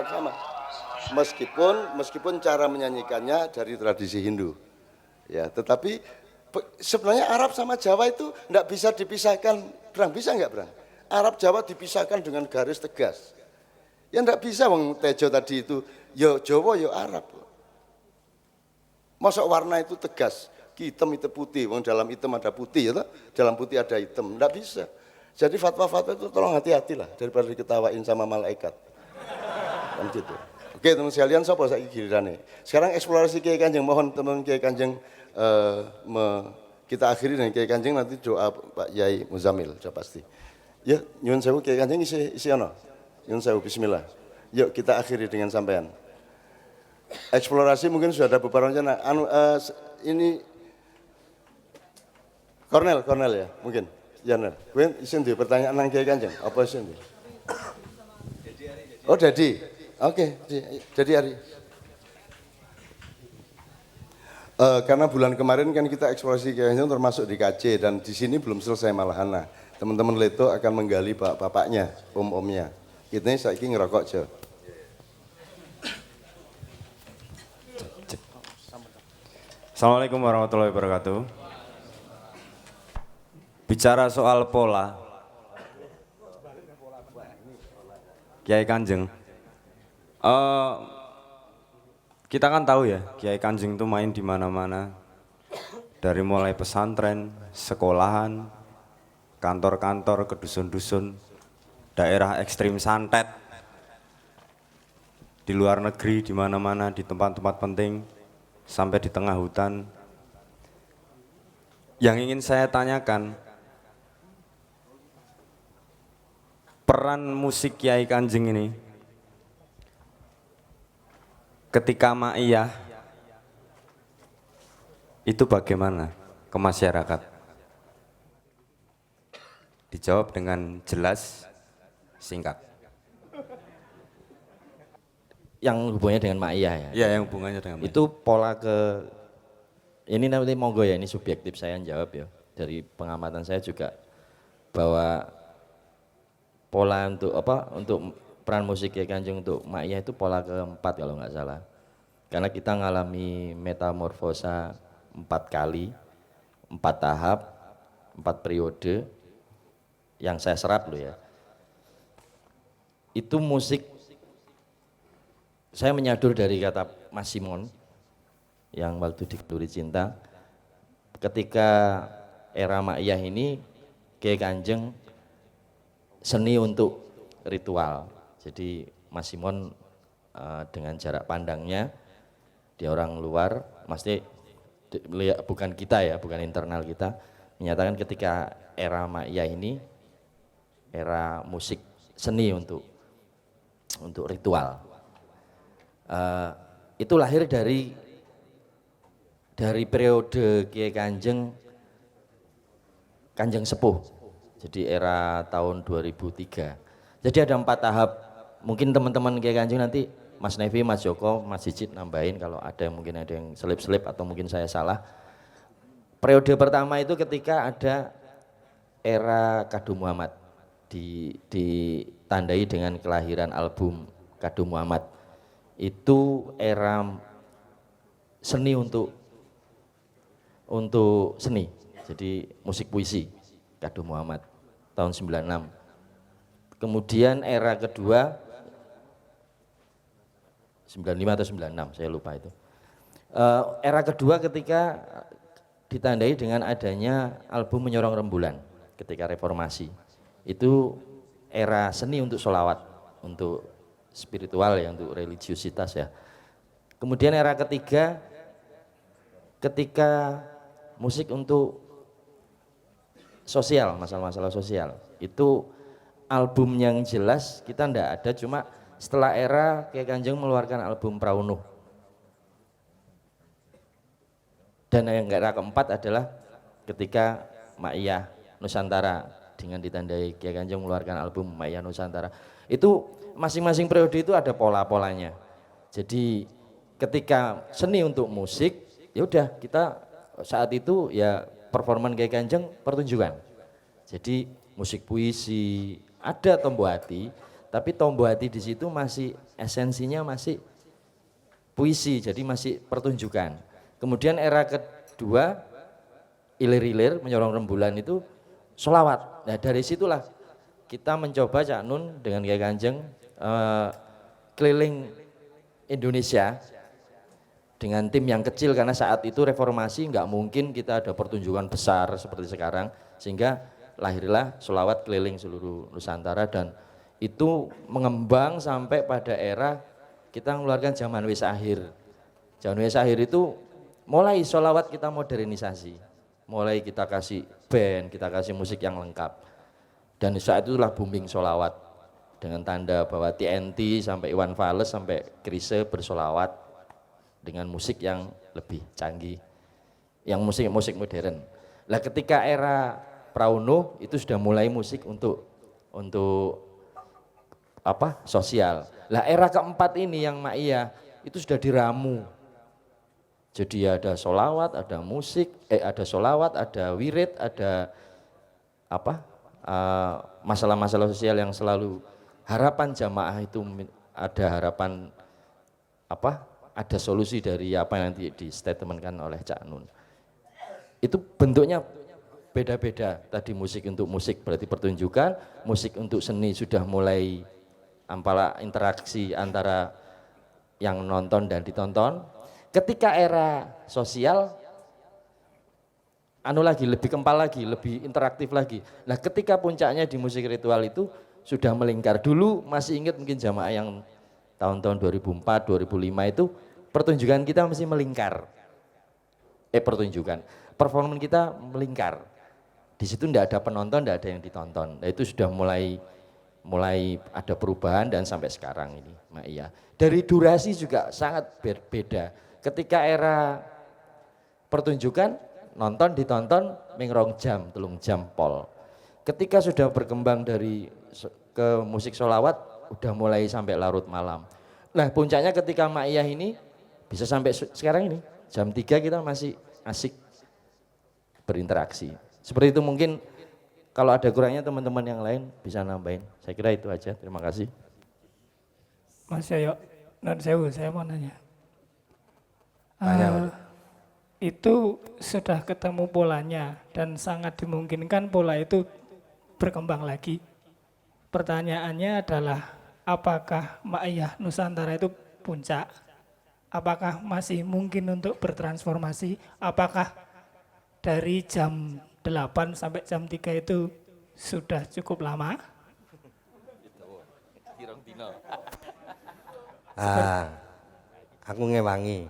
sama. Meskipun cara menyanyikannya dari tradisi Hindu. Ya, tetapi sebenarnya Arab sama Jawa itu enggak bisa dipisahkan. Brang, bisa enggak, Brang? Arab Jawa dipisahkan dengan garis tegas. Ya enggak bisa wong Tejo tadi itu, ya Jawa ya Arab. Masa warna itu tegas, hitam itu putih, wong dalam hitam ada putih ya, dalam putih ada hitam, enggak bisa. Jadi fatwa-fatwa itu tolong hati-hatilah daripada diketawain sama malaikat. Kan gitu. Oke teman sekalian, siapa saya gilirannya. Sekarang eksplorasi Kiai Kanjeng, mohon teman Kiai Kanjeng kita akhiri dengan Kiai Kanjeng, nanti doa Pak Yai Muzamil, sudah pasti. Ya, nyuwun sewu Kiai Kanjeng isi ono. Nyuwun sewu bismillah. Yuk kita akhiri dengan sampean. Eksplorasi mungkin sudah ada beberapa rencana. Ini Kornel ya, mungkin. Ya, Nel. Kowe isin duwe pertanyaan nang Kiai Kanjeng, apa isin duwe? Oh, Dedi. Oke, Dedi Ari. Karena bulan kemarin kan kita eksplorasi Kiai Kanjeng termasuk di KC dan di sini belum selesai malahan. Nah, teman-teman Leto akan menggali bapaknya, om-omnya. Kita saiki ngerokok aja. Assalamualaikum warahmatullahi wabarakatuh. Bicara soal pola, Kiai Kanjeng, kita kan tahu ya, Kiai Kanjeng itu main di mana-mana, dari mulai pesantren, sekolahan, kantor-kantor, ke dusun-dusun, daerah ekstrim santet, di luar negeri, di mana-mana, di tempat-tempat penting, sampai di tengah hutan. Yang ingin saya tanyakan, peran musik Kiai Kanjeng ini ketika ma'iyah itu bagaimana ke masyarakat? Dijawab dengan jelas, singkat. Yang hubungannya dengan ma'iyah ya? Iya, yang hubungannya dengan itu pola ini nanti monggo ya, ini subjektif saya yang jawab ya. Dari pengamatan saya juga bahwa pola untuk peran musik Kiai Kanjeng untuk ma'iyah itu pola keempat kalau nggak salah. Karena kita ngalami metamorfosa 4 kali, 4 tahap, 4 periode yang saya serap loh ya. Itu musik, saya menyadur dari kata Mas Simon yang waktu di Kenduri Cinta, ketika era ma'iyah ini Kiai Kanjeng seni untuk ritual. Jadi Mas Simon dengan jarak pandangnya, dia orang luar, pasti bukan kita ya, bukan internal kita, menyatakan ketika era ma'iyah ini era musik seni untuk ritual. Itu lahir dari periode Kiai Kanjeng Sepuh. Jadi era tahun 2003. Jadi ada 4 tahap. Mungkin teman-teman Kiai Kanjeng nanti Mas Nevi, Mas Joko, Mas Cicit nambahin kalau ada yang selip-selip atau mungkin saya salah. Periode pertama itu ketika ada era Kadu Muhammad, ditandai dengan kelahiran album Kadu Muhammad. Itu era seni untuk seni. Jadi musik puisi Kadu Muhammad tahun 96. Kemudian era kedua 95 atau 96, saya lupa itu. Era kedua ketika ditandai dengan adanya album Menyorong Rembulan ketika reformasi. Itu era seni untuk sholawat, untuk spiritual ya, untuk religiusitas ya. Kemudian era ketiga ketika musik untuk sosial, masalah-masalah sosial. Itu album yang jelas kita ndak ada, cuma setelah era Kiai Kanjeng mengeluarkan album Praunuh. Dan yang era keempat adalah ketika Maiyah Nusantara dengan ditandai Kiai Kanjeng mengeluarkan album Maiyah Nusantara. Itu masing-masing periode itu ada pola-polanya. Jadi ketika seni untuk musik, ya udah kita saat itu ya performan Kiai Kanjeng pertunjukan. Jadi musik puisi, ada Tombo Hati, tapi Tombo Hati di situ masih esensinya masih puisi, jadi masih pertunjukan. Kemudian era kedua Ilir-ilir Menyorong Rembulan itu sholawat. Nah dari situlah kita mencoba Cak Nun dengan Kiai Kanjeng keliling Indonesia dengan tim yang kecil, karena saat itu reformasi nggak mungkin kita ada pertunjukan besar seperti sekarang, sehingga lahirlah sholawat keliling seluruh Nusantara. Dan itu mengembang sampai pada era kita mengeluarkan Zaman Wis Akhir. Zaman Wis Akhir itu mulai sholawat kita modernisasi, mulai kita kasih band, kita kasih musik yang lengkap. Dan saat itulah booming sholawat dengan tanda bahwa TNT sampai Iwan Fals sampai Chrisye bersolawat dengan musik yang lebih canggih, yang musik modern. Nah ketika era Praunuh itu sudah mulai musik untuk apa sosial. Lah era keempat ini yang Maiyah itu sudah diramu. Jadi ada solawat, ada musik, ada solawat, ada wirid, ada apa masalah-masalah sosial yang selalu harapan jamaah itu ada harapan apa? Ada solusi dari apa yang di statementkan oleh Cak Nun. Itu bentuknya beda-beda. Tadi musik untuk musik berarti pertunjukan, musik untuk seni sudah mulai interaksi antara yang nonton dan ditonton. Ketika era sosial, lagi lebih kempal lagi, lebih interaktif lagi. Nah ketika puncaknya di musik ritual itu sudah melingkar. Dulu masih ingat mungkin jamaah yang tahun-tahun 2004, 2005 itu pertunjukan kita masih melingkar. Performan kita melingkar. Di situ tidak ada penonton, tidak ada yang ditonton. Nah, itu sudah mulai ada perubahan dan sampai sekarang ini, Maiyah. Dari durasi juga sangat berbeda. Ketika era pertunjukan, nonton ditonton mengrong jam, 3 jam pol. Ketika sudah berkembang ke musik sholawat, udah mulai sampai larut malam. Nah puncaknya ketika Maiyah ini bisa sampai sekarang ini, jam 3 kita masih asik berinteraksi. Seperti itu mungkin kalau ada kurangnya teman-teman yang lain bisa nambahin. Saya kira itu aja, terima kasih. Mas Yoyo, saya mau nanya. Itu sudah ketemu polanya dan sangat dimungkinkan pola itu berkembang lagi. Pertanyaannya adalah apakah Maiyah Nusantara itu puncak? Apakah masih mungkin untuk bertransformasi? Apakah dari jam 8 sampai jam 3 itu sudah cukup lama? Aku ngewangi.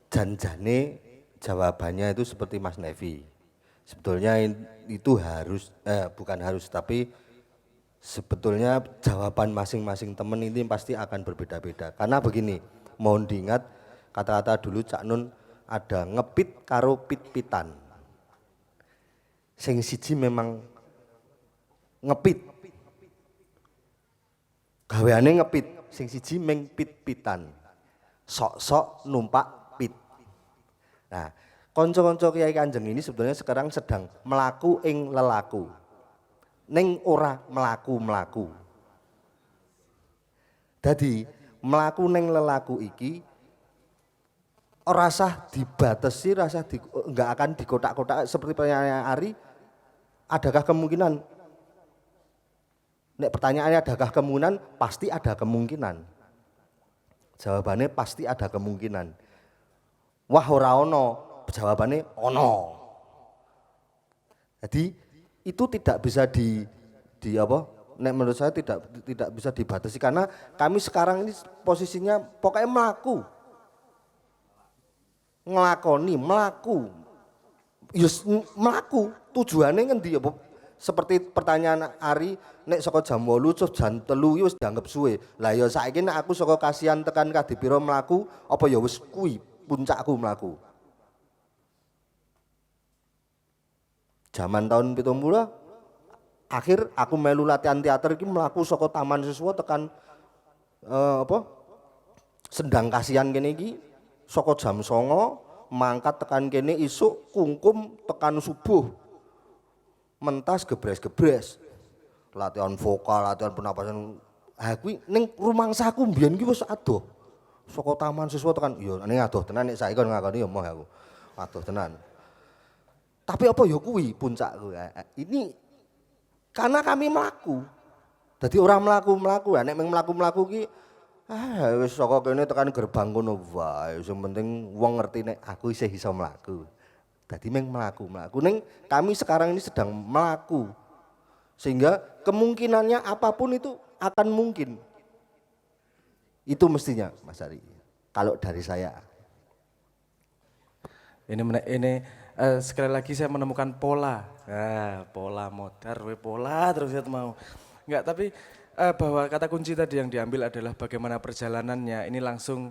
Janjane jawabannya itu seperti Mas Nevi. Sebetulnya itu bukan harus, tapi sebetulnya jawaban masing-masing teman ini pasti akan berbeda-beda. Karena begini, mohon diingat kata-kata dulu Cak Nun ada ngepit karo pit-pitan. Sing siji memang ngepit. Gaweane ngepit, sing siji meng pit-pitan. Sok-sok numpak pit. Nah, konco-konco Kiai Kanjeng ini sebetulnya sekarang sedang melaku ing lelaku. Ning ora melaku. Dadi melaku ning lelaku iki ora sah dibatasi, enggak akan dikotak-kotak seperti pertanyaan Ari. Adakah kemungkinan Nek pertanyaannya adakah kemungkinan? Pasti ada kemungkinan. Jawabannya pasti ada kemungkinan. Wah ora ono, jawabannya ono. Jadi itu tidak bisa di apa? Nek menurut saya tidak bisa dibatasi karena kami sekarang ini posisinya pokoknya melaku. Ngelakoni, melaku. Yus melaku. Tujuannya ngendi ya, seperti pertanyaan Ari, nek saka jam 8 terus jam 3 wis dianggap suwe. Lah ya saiki nek aku saka kasihan tekan kadipiro mlaku, apa ya wis kuwi puncakku mlaku. Zaman tahun 70 akhir aku melu latihan teater iki mlaku saka taman siswa tekan Sendang Kasihan kene iki saka jam 09.00 mangkat tekan kene isuk kungkum tekan subuh. Mentas gebres-gebres. Latihan vokal, latihan pernapasan. Ha kuwi ning rumangsaku mbiyen ki wis adoh. Saka taman siswa tekan ya ning adoh tenan nek saiki kon ngakoni ya moh aku. Adoh tenan. Tapi apa ya kuwi puncakku. Ini karena kami melaku. Jadi orang melaku-melaku, nek meng melaku-melaku ki wis saka kene tekan gerbang kono wae. Sing penting wong ngerti nek aku isih iso mlaku. Dadi meng mlaku-mlaku. Ning kami sekarang ini sedang melaku. Sehingga kemungkinannya apapun itu akan mungkin. Itu mestinya Mas Ari. Kalau dari saya. Ini sekali lagi saya menemukan pola. Pola modar, pola terus ya mau. Enggak, tapi bahwa kata kunci tadi yang diambil adalah bagaimana perjalanannya. Ini langsung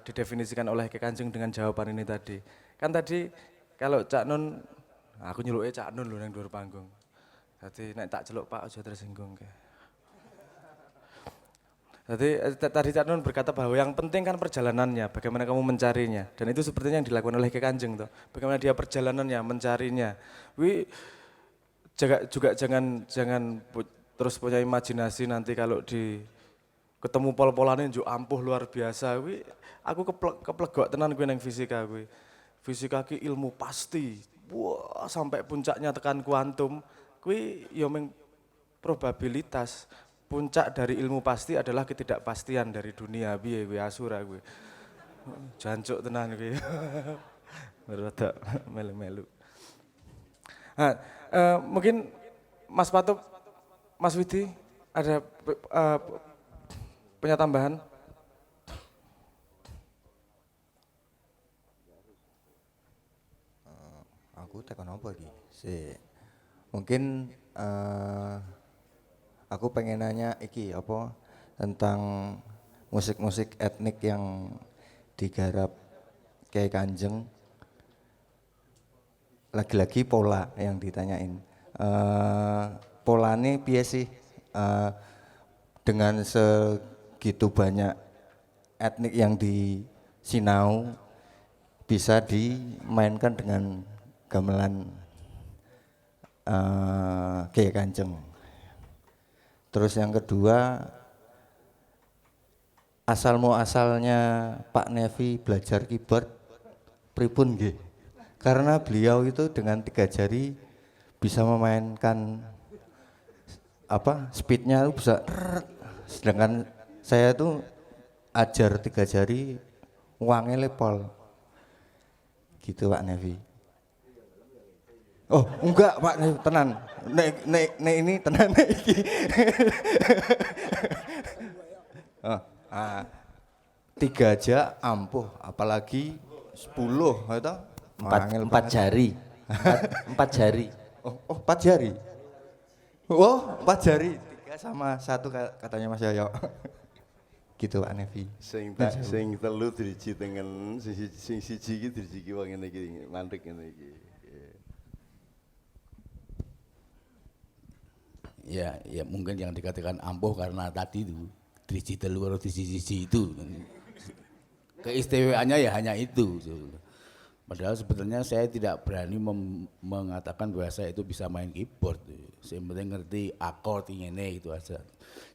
didefinisikan oleh Ki Kanjeng dengan jawaban ini tadi. Kan tadi kalau Cak Nun, aku nyeluknya Cak Nun loh yang dhuwur panggung. Jadi nek tak celuk Pak aja tersinggung. Jadi tadi Cak Nun berkata bahwa yang penting kan perjalanannya, bagaimana kamu mencarinya. Dan itu sepertinya yang dilakukan oleh Ki Kanjeng tuh. Bagaimana dia perjalanannya, mencarinya. Juga jangan terus punya imajinasi nanti kalau ketemu pol-polane njuk ampuh luar biasa. Aku keplegok tenan kuwi nang fisika kuwi. Fisika ki ilmu pasti. Wah, sampai puncaknya tekan kuantum. Kuwi ya meng probabilitas. Puncak dari ilmu pasti adalah ketidakpastian dari dunia. Piye kuwi asura kuwi. Jancuk tenan kuwi. Rada melu-melu. Nah, mungkin Mas Patup, Mas Widi ada punya tambahan? Aku tekan apa iki? Mungkin aku pengen nanya iki apa tentang musik-musik etnik yang digarap Kyai Kanjeng. Lagi-lagi pola yang ditanyain. Polanya piye sih dengan segitu banyak etnik yang di Sinau bisa dimainkan dengan gamelan Kyai Kanjeng. Terus yang kedua, asal-muasalnya Pak Nevi belajar keyboard pripun nggih? Karena beliau itu dengan 3 jari bisa memainkan speednya itu bisa, sedangkan saya tuh ajar 3 jari uangnya lepol gitu Pak Nevi. Oh enggak Pak Nevi, tenan nek ini tenan nek iki. 3 aja ampuh, apalagi 10 itu 4 jari. 4 jari. Oh 4 jari. Oh 4 jari. 3 sama 1 katanya Mas Yoyo. Gitu Pak Nevi. Sing telu diriji tengen, sing siji iki diriji wong ngene iki, mandek ngene iki. Ya mungkin yang dikatakan ampuh karena tadi itu diriji telu atau diriji itu. Keistimewaannya ya hanya itu. Padahal sebetulnya saya tidak berani mengatakan bahwa saya itu bisa main keyboard. Saya penting ngerti akord ini itu aja.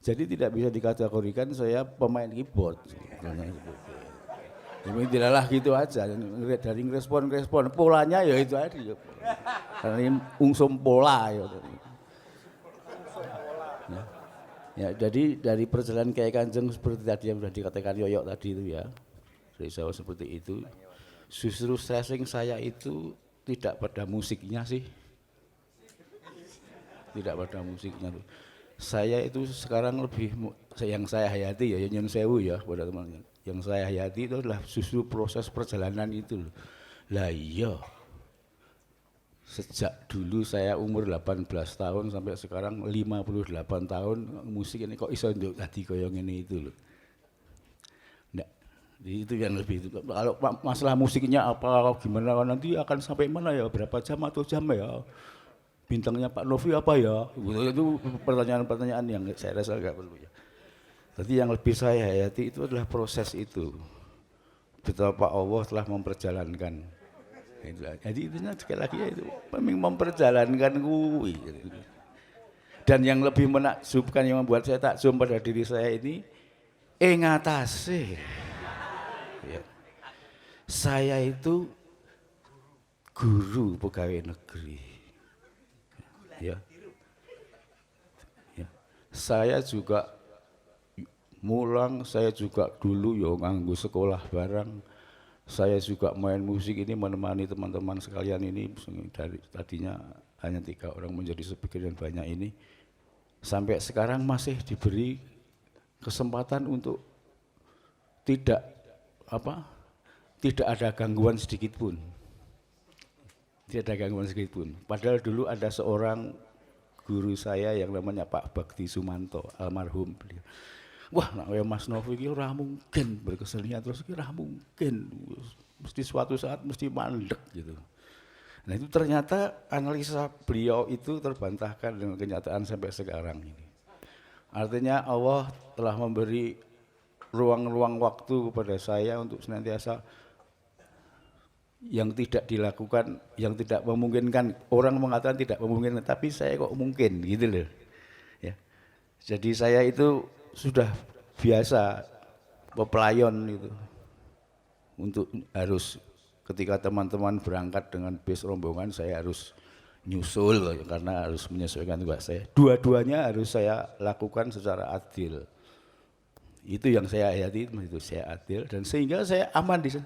Jadi tidak bisa dikategorikan saya pemain keyboard. Ini tidaklah gitu aja. Dari respon polanya ya itu aja. Karena ini ungsum pola ya. Ya, jadi dari perjalanan Kiai Kanjeng seperti tadi yang sudah dikatakan Yoyok tadi itu ya, dari Jawa seperti itu. Justru stressing saya itu tidak pada musiknya sih, tidak pada musiknya tuh. Saya itu sekarang lebih yang saya hayati ya, Nyun Sewu ya, pada teman. Yang saya hayati itu adalah justru proses perjalanan itu. Lah iya. Sejak dulu saya umur 18 tahun sampai sekarang 58 tahun musik ini kok iso nduk tadi kaya ngene itu loh. Nggak, itu yang lebih itu. Kalau masalah musiknya apa gimana nanti akan sampai mana ya, berapa jam atau jam ya. Bintangnya Pak Novi apa ya? Itu pertanyaan-pertanyaan yang saya rasa agak perlu ya. Jadi yang lebih saya hayati itu adalah proses itu. Betapa Allah telah memperjalankan. Jadi intinya sekali lagi ya itu memang memperjalankan kui. Dan yang lebih menakjubkan yang membuat saya takjub pada diri saya ini, ngatasi. Ya. Saya itu guru pegawai negeri. Ya. Ya. Saya juga mulang, saya juga dulu ya nganggo sekolah bareng. Saya juga main musik ini menemani teman-teman sekalian ini dari tadinya hanya 3 orang menjadi speaker dan banyak ini sampai sekarang masih diberi kesempatan untuk tidak ada gangguan sedikit pun, tidak ada gangguan sedikit pun. Padahal dulu ada seorang guru saya yang namanya Pak Bakti Sumanto, almarhum beliau. Wah, nak Mas Novi iki ora mungkin berkesenian terus iki ora mungkin. Mesti suatu saat mesti mandek gitu. Nah, itu ternyata analisa beliau itu terbantahkan dengan kenyataan sampai sekarang ini. Artinya Allah telah memberi ruang-ruang waktu kepada saya untuk senantiasa yang tidak dilakukan, yang tidak memungkinkan. Orang mengatakan tidak memungkinkan, tapi saya kok mungkin gitu loh. Ya. Jadi saya itu sudah biasa pepelayon itu untuk harus ketika teman-teman berangkat dengan bis rombongan saya harus nyusul karena harus menyesuaikan tugas saya. Dua-duanya harus saya lakukan secara adil. Itu yang saya hayati, itu saya adil dan sehingga saya aman di sana.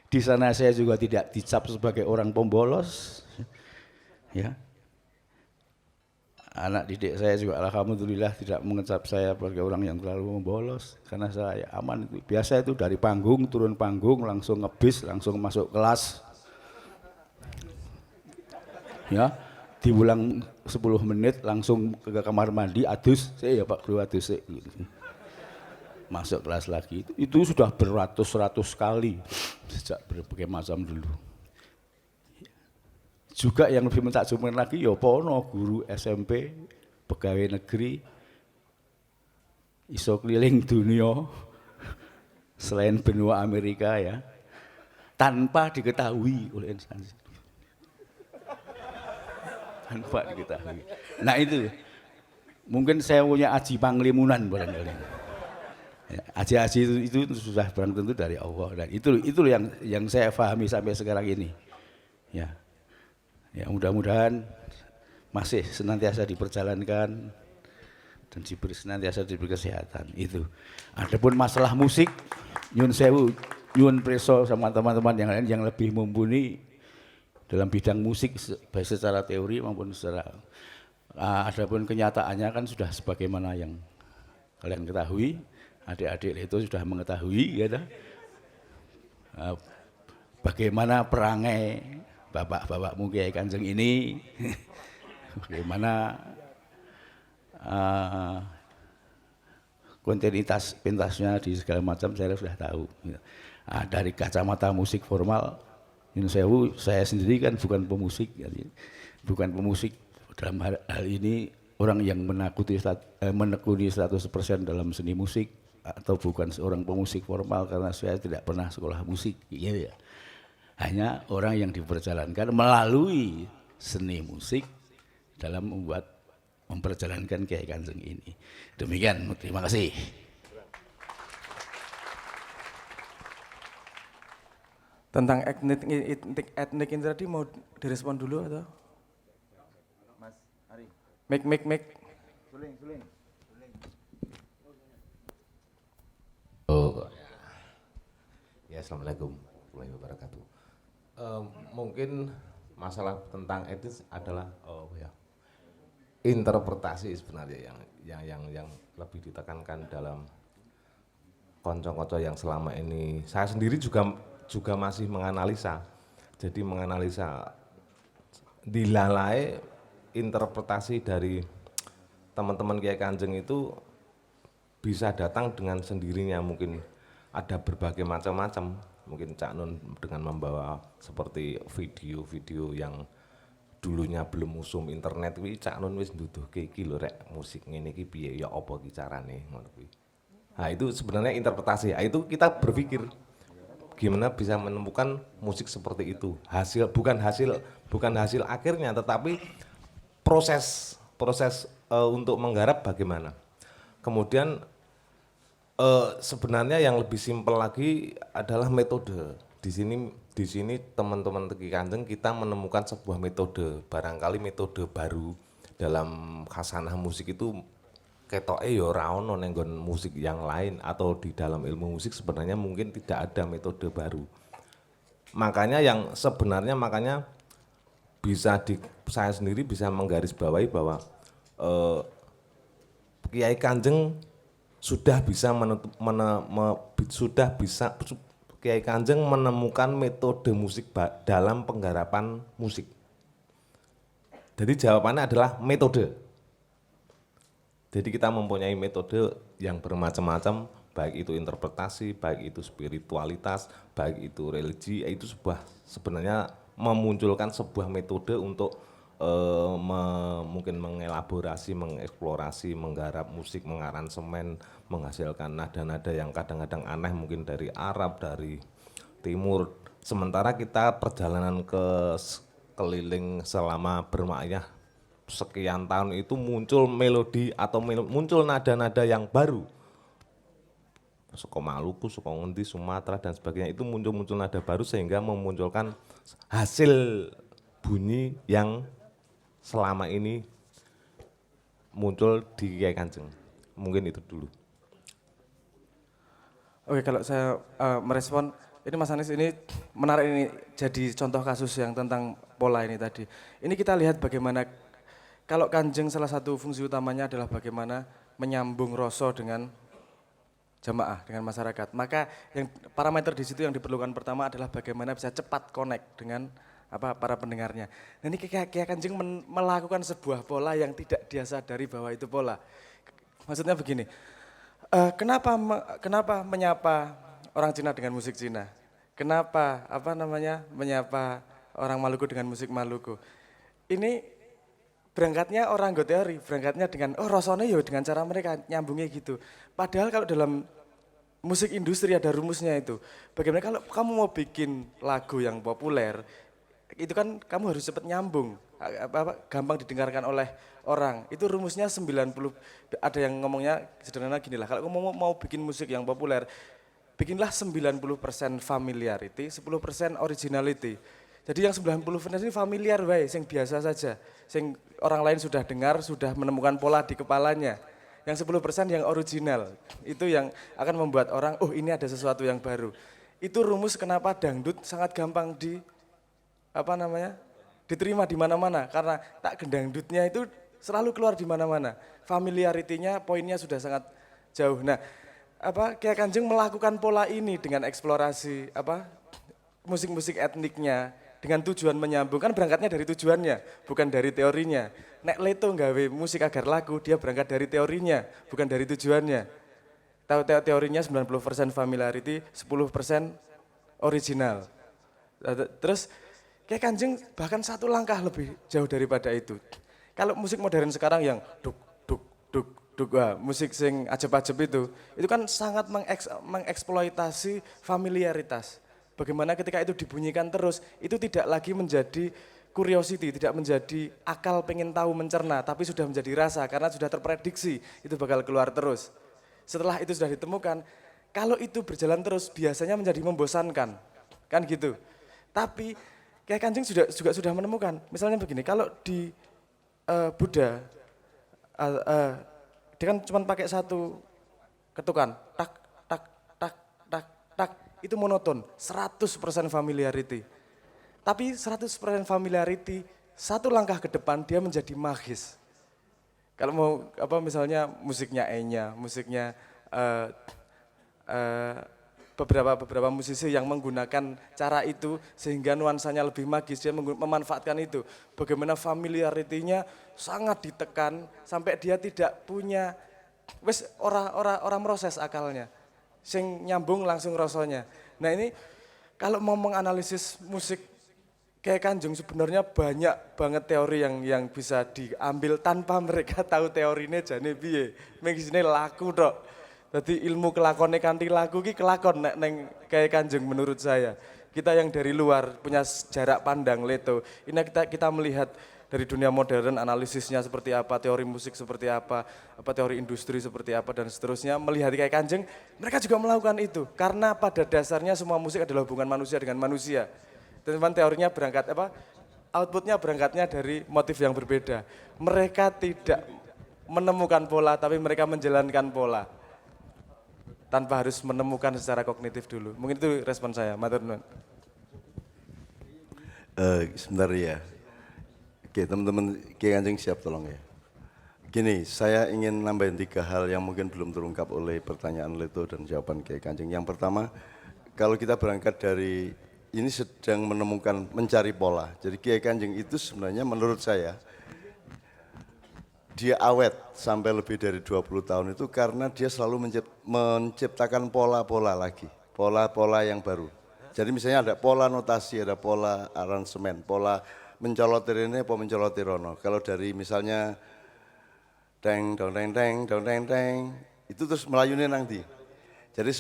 Di sana saya juga tidak dicap sebagai orang pembolos. Ya. Anak didik saya juga alhamdulillah tidak mengecap saya sebagai orang yang terlalu membolos karena saya aman itu. Biasa itu dari panggung turun panggung langsung ngebis langsung masuk kelas. Ya, diulang 10 menit langsung ke kamar mandi adus, saya ya Pak Guru adus masuk kelas lagi. Itu sudah beratus-ratus kali sejak berbagai macam dulu. Juga yang lebih mentakjubkan lagi ya pono guru SMP pegawai negeri iso keliling dunia selain benua Amerika ya tanpa diketahui oleh instansi, tanpa diketahui. Nah itu mungkin saya punya aji panglimunan barangkali. Ya, aji-aji itu sudah barang tentu dari Allah dan itu yang saya pahami sampai sekarang ini. Ya. Ya mudah-mudahan masih senantiasa diperjalankan dan senantiasa diberi kesehatan itu. Adapun masalah musik, nyun sewu, nyun preso sama teman-teman yang lain yang lebih mumpuni dalam bidang musik baik secara teori maupun secara adapun kenyataannya kan sudah sebagaimana yang kalian ketahui, adik-adik itu sudah mengetahui ya, bagaimana perangai bapak-bapakmu Kiai Kanjeng ini, bagaimana kontinuitas pentasnya di segala macam saya sudah tahu. Dari kacamata musik formal, Nyun Sewu, saya sendiri kan bukan pemusik, bukan pemusik dalam hal ini orang yang menekuni 100% dalam seni musik atau bukan seorang pemusik formal karena saya tidak pernah sekolah musik, gitu ya. Hanya orang yang diperjalankan melalui seni musik dalam memperjalankan Kiai Kanjeng ini. Demikian, terima kasih. Tentang etnik ini tadi mau direspon dulu atau? Mas Ari. Mik. Suling. Ya, assalamualaikum warahmatullahi wabarakatuh. Mungkin masalah tentang etis adalah interpretasi sebenarnya yang lebih ditekankan dalam konco-konco yang selama ini. Saya sendiri juga masih menganalisa. Jadi menganalisa dilalai interpretasi dari teman-teman Kiai Kanjeng itu bisa datang dengan sendirinya, mungkin ada berbagai macam-macam, mungkin Cak Nun dengan membawa seperti video-video yang dulunya belum usum internet kuwi Cak Nun wis nduduhke iki lho rek musik ngene iki piye ya apa ki carane ngono kuwi. Nah itu sebenarnya interpretasi. Nah, itu kita berpikir gimana bisa menemukan musik seperti itu. Bukan hasil akhirnya, tetapi proses untuk menggarap bagaimana. Kemudian sebenarnya yang lebih simpel lagi adalah metode. Di sini teman-teman Kiai Kanjeng kita menemukan sebuah metode, barangkali metode baru dalam khasanah musik itu ketoke ya ora ono ning nggon musik yang lain, atau di dalam ilmu musik sebenarnya mungkin tidak ada metode baru. Makanya saya sendiri bisa menggarisbawahi bahwa Kiai Kanjeng Kiai Kanjeng menemukan metode musik dalam penggarapan musik. Jadi jawabannya adalah metode. Jadi kita mempunyai metode yang bermacam-macam, baik itu interpretasi, baik itu spiritualitas, baik itu religi, itu sebenarnya memunculkan sebuah metode untuk mungkin mengelaborasi, mengeksplorasi, menggarap musik, mengaransemen, menghasilkan nada-nada yang kadang-kadang aneh mungkin dari Arab, dari Timur. Sementara kita perjalanan keliling selama bermakyah sekian tahun itu muncul melodi atau muncul nada-nada yang baru. Suka Maluku, suka ngendi, Sumatera dan sebagainya itu muncul nada baru sehingga memunculkan hasil bunyi yang selama ini muncul di Kiai Kanjeng. Mungkin itu dulu. Oke, kalau saya merespon, ini Mas Anies ini menarik, ini jadi contoh kasus yang tentang pola ini tadi. Ini kita lihat bagaimana kalau Kanjeng salah satu fungsi utamanya adalah bagaimana menyambung rasa dengan jamaah, dengan masyarakat. Maka yang parameter di situ yang diperlukan pertama adalah bagaimana bisa cepat connect dengan para pendengarnya. Nah, ini Kiai Kanjeng melakukan sebuah pola yang tidak dia sadari bahwa itu pola. Maksudnya begini, kenapa menyapa orang Cina dengan musik Cina? Kenapa menyapa orang Maluku dengan musik Maluku? Ini berangkatnya orang nggo teori, berangkatnya dengan rasanya ya dengan cara mereka nyambungnya gitu. Padahal kalau dalam musik industri ada rumusnya itu. Bagaimana kalau kamu mau bikin lagu yang populer, itu kan kamu harus cepat nyambung, gampang didengarkan oleh orang. Itu rumusnya 90, ada yang ngomongnya sederhana gini lah, kalau kamu mau bikin musik yang populer, bikinlah 90% familiarity, 10% originality. Jadi yang 90% ini familiar wae, yang biasa saja, yang orang lain sudah dengar, sudah menemukan pola di kepalanya. Yang 10% yang original, itu yang akan membuat orang, oh ini ada sesuatu yang baru. Itu rumus kenapa dangdut sangat gampang diterima di mana-mana, karena tak gendangdutnya itu selalu keluar di mana-mana. Familiarity-nya, poinnya sudah sangat jauh. Nah, Kiai Kanjeng melakukan pola ini dengan eksplorasi musik-musik etniknya, dengan tujuan menyambung, kan berangkatnya dari tujuannya, bukan dari teorinya. Nek Leto nggawe musik agar lagu, dia berangkat dari teorinya, bukan dari tujuannya. Teorinya 90% familiarity, 10% original. Terus Kiai Kanjeng bahkan satu langkah lebih jauh daripada itu. Kalau musik modern sekarang yang duk, musik sing ajeb-ajeb itu kan sangat mengeksploitasi familiaritas. Bagaimana ketika itu dibunyikan terus, itu tidak lagi menjadi curiosity, tidak menjadi akal pengen tahu mencerna, tapi sudah menjadi rasa karena sudah terprediksi itu bakal keluar terus. Setelah itu sudah ditemukan, kalau itu berjalan terus biasanya menjadi membosankan, kan gitu. Tapi Kiai Kanjeng juga sudah menemukan, misalnya begini, kalau di Buddha, dia kan cuma pakai satu ketukan, tak, tak, tak, tak, tak, itu monoton, 100% familiarity. Tapi 100% familiarity, satu langkah ke depan dia menjadi magis. Kalau mau misalnya musiknya Enya, musiknya beberapa musisi yang menggunakan cara itu sehingga nuansanya lebih magis, dia memanfaatkan itu. Bagaimana familiarity-nya sangat ditekan sampai dia tidak punya orang proses akalnya. Sing nyambung langsung rasanya. Nah ini kalau mau menganalisis musik kayak Kanjeng sebenarnya banyak banget teori yang bisa diambil tanpa mereka tahu teorinya jane piye. Mengisine laku tok. Jadi ilmu kelakone kanthi laku ki kelakon nek neng kayak Kanjeng menurut saya. Kita yang dari luar punya jarak pandang Leto. Ini kita melihat dari dunia modern analisisnya seperti apa, teori musik seperti apa teori industri seperti apa dan seterusnya. Melihat kayak Kanjeng, mereka juga melakukan itu karena pada dasarnya semua musik adalah hubungan manusia dengan manusia. Teman teorinya outputnya berangkatnya dari motif yang berbeda. Mereka tidak menemukan pola tapi mereka menjalankan pola. Tanpa harus menemukan secara kognitif dulu. Mungkin itu respon saya, matur nuwun. Sebentar ya. Oke, teman-teman Kiai Kanjeng siap tolong ya. Gini, saya ingin nambahin 3 hal yang mungkin belum terungkap oleh pertanyaan Leto dan jawaban Kiai Kanjeng. Yang pertama, kalau kita berangkat dari ini sedang mencari pola. Jadi Kiai Kanjeng itu sebenarnya menurut saya dia awet sampai lebih dari 20 tahun itu karena dia selalu menciptakan pola-pola lagi, pola-pola yang baru. Jadi misalnya ada pola notasi, ada pola aransemen, pola mencoloti rene apa mencoloti rono. Kalau dari misalnya teng dong teng teng dong teng teng itu terus melayunya nanti. Jadi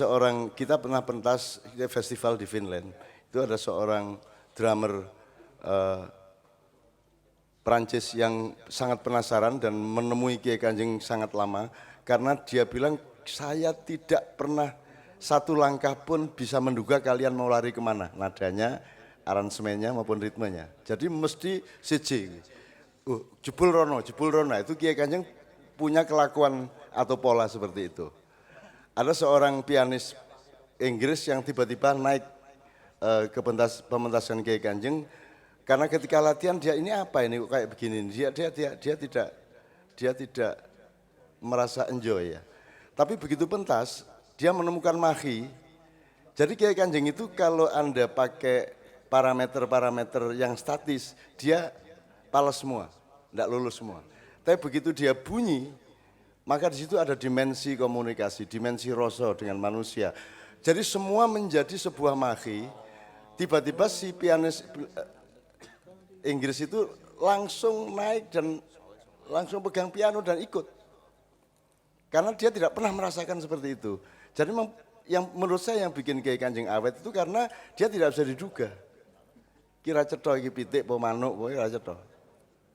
kita pernah pentas festival di Finland. Itu ada seorang drummer Perancis yang sangat penasaran dan menemui Kiai Kanjeng sangat lama karena dia bilang saya tidak pernah satu langkah pun bisa menduga kalian mau lari kemana, nadanya, aransemennya maupun ritmenya. Jadi mesti CJ. Jebul rono, itu Kiai Kanjeng punya kelakuan atau pola seperti itu. Ada seorang pianis Inggris yang tiba-tiba naik ke pementasan Kiai Kanjeng karena ketika latihan dia ini apa ini kayak begini, dia tidak merasa enjoy ya. Tapi begitu pentas dia menemukan mahi. Jadi Kiai Kanjeng itu kalau Anda pakai parameter-parameter yang statis, dia pales semua, enggak lulus semua. Tapi begitu dia bunyi, maka di situ ada dimensi komunikasi, dimensi rasa dengan manusia. Jadi semua menjadi sebuah mahi. Tiba-tiba si pianis Inggris itu langsung naik dan langsung pegang piano dan ikut. Karena dia tidak pernah merasakan seperti itu. Jadi yang menurut saya yang bikin Kiai Kanjeng awet itu karena dia tidak bisa diduga. Kira cetha iki pitik apa manuk kowe ora cetha.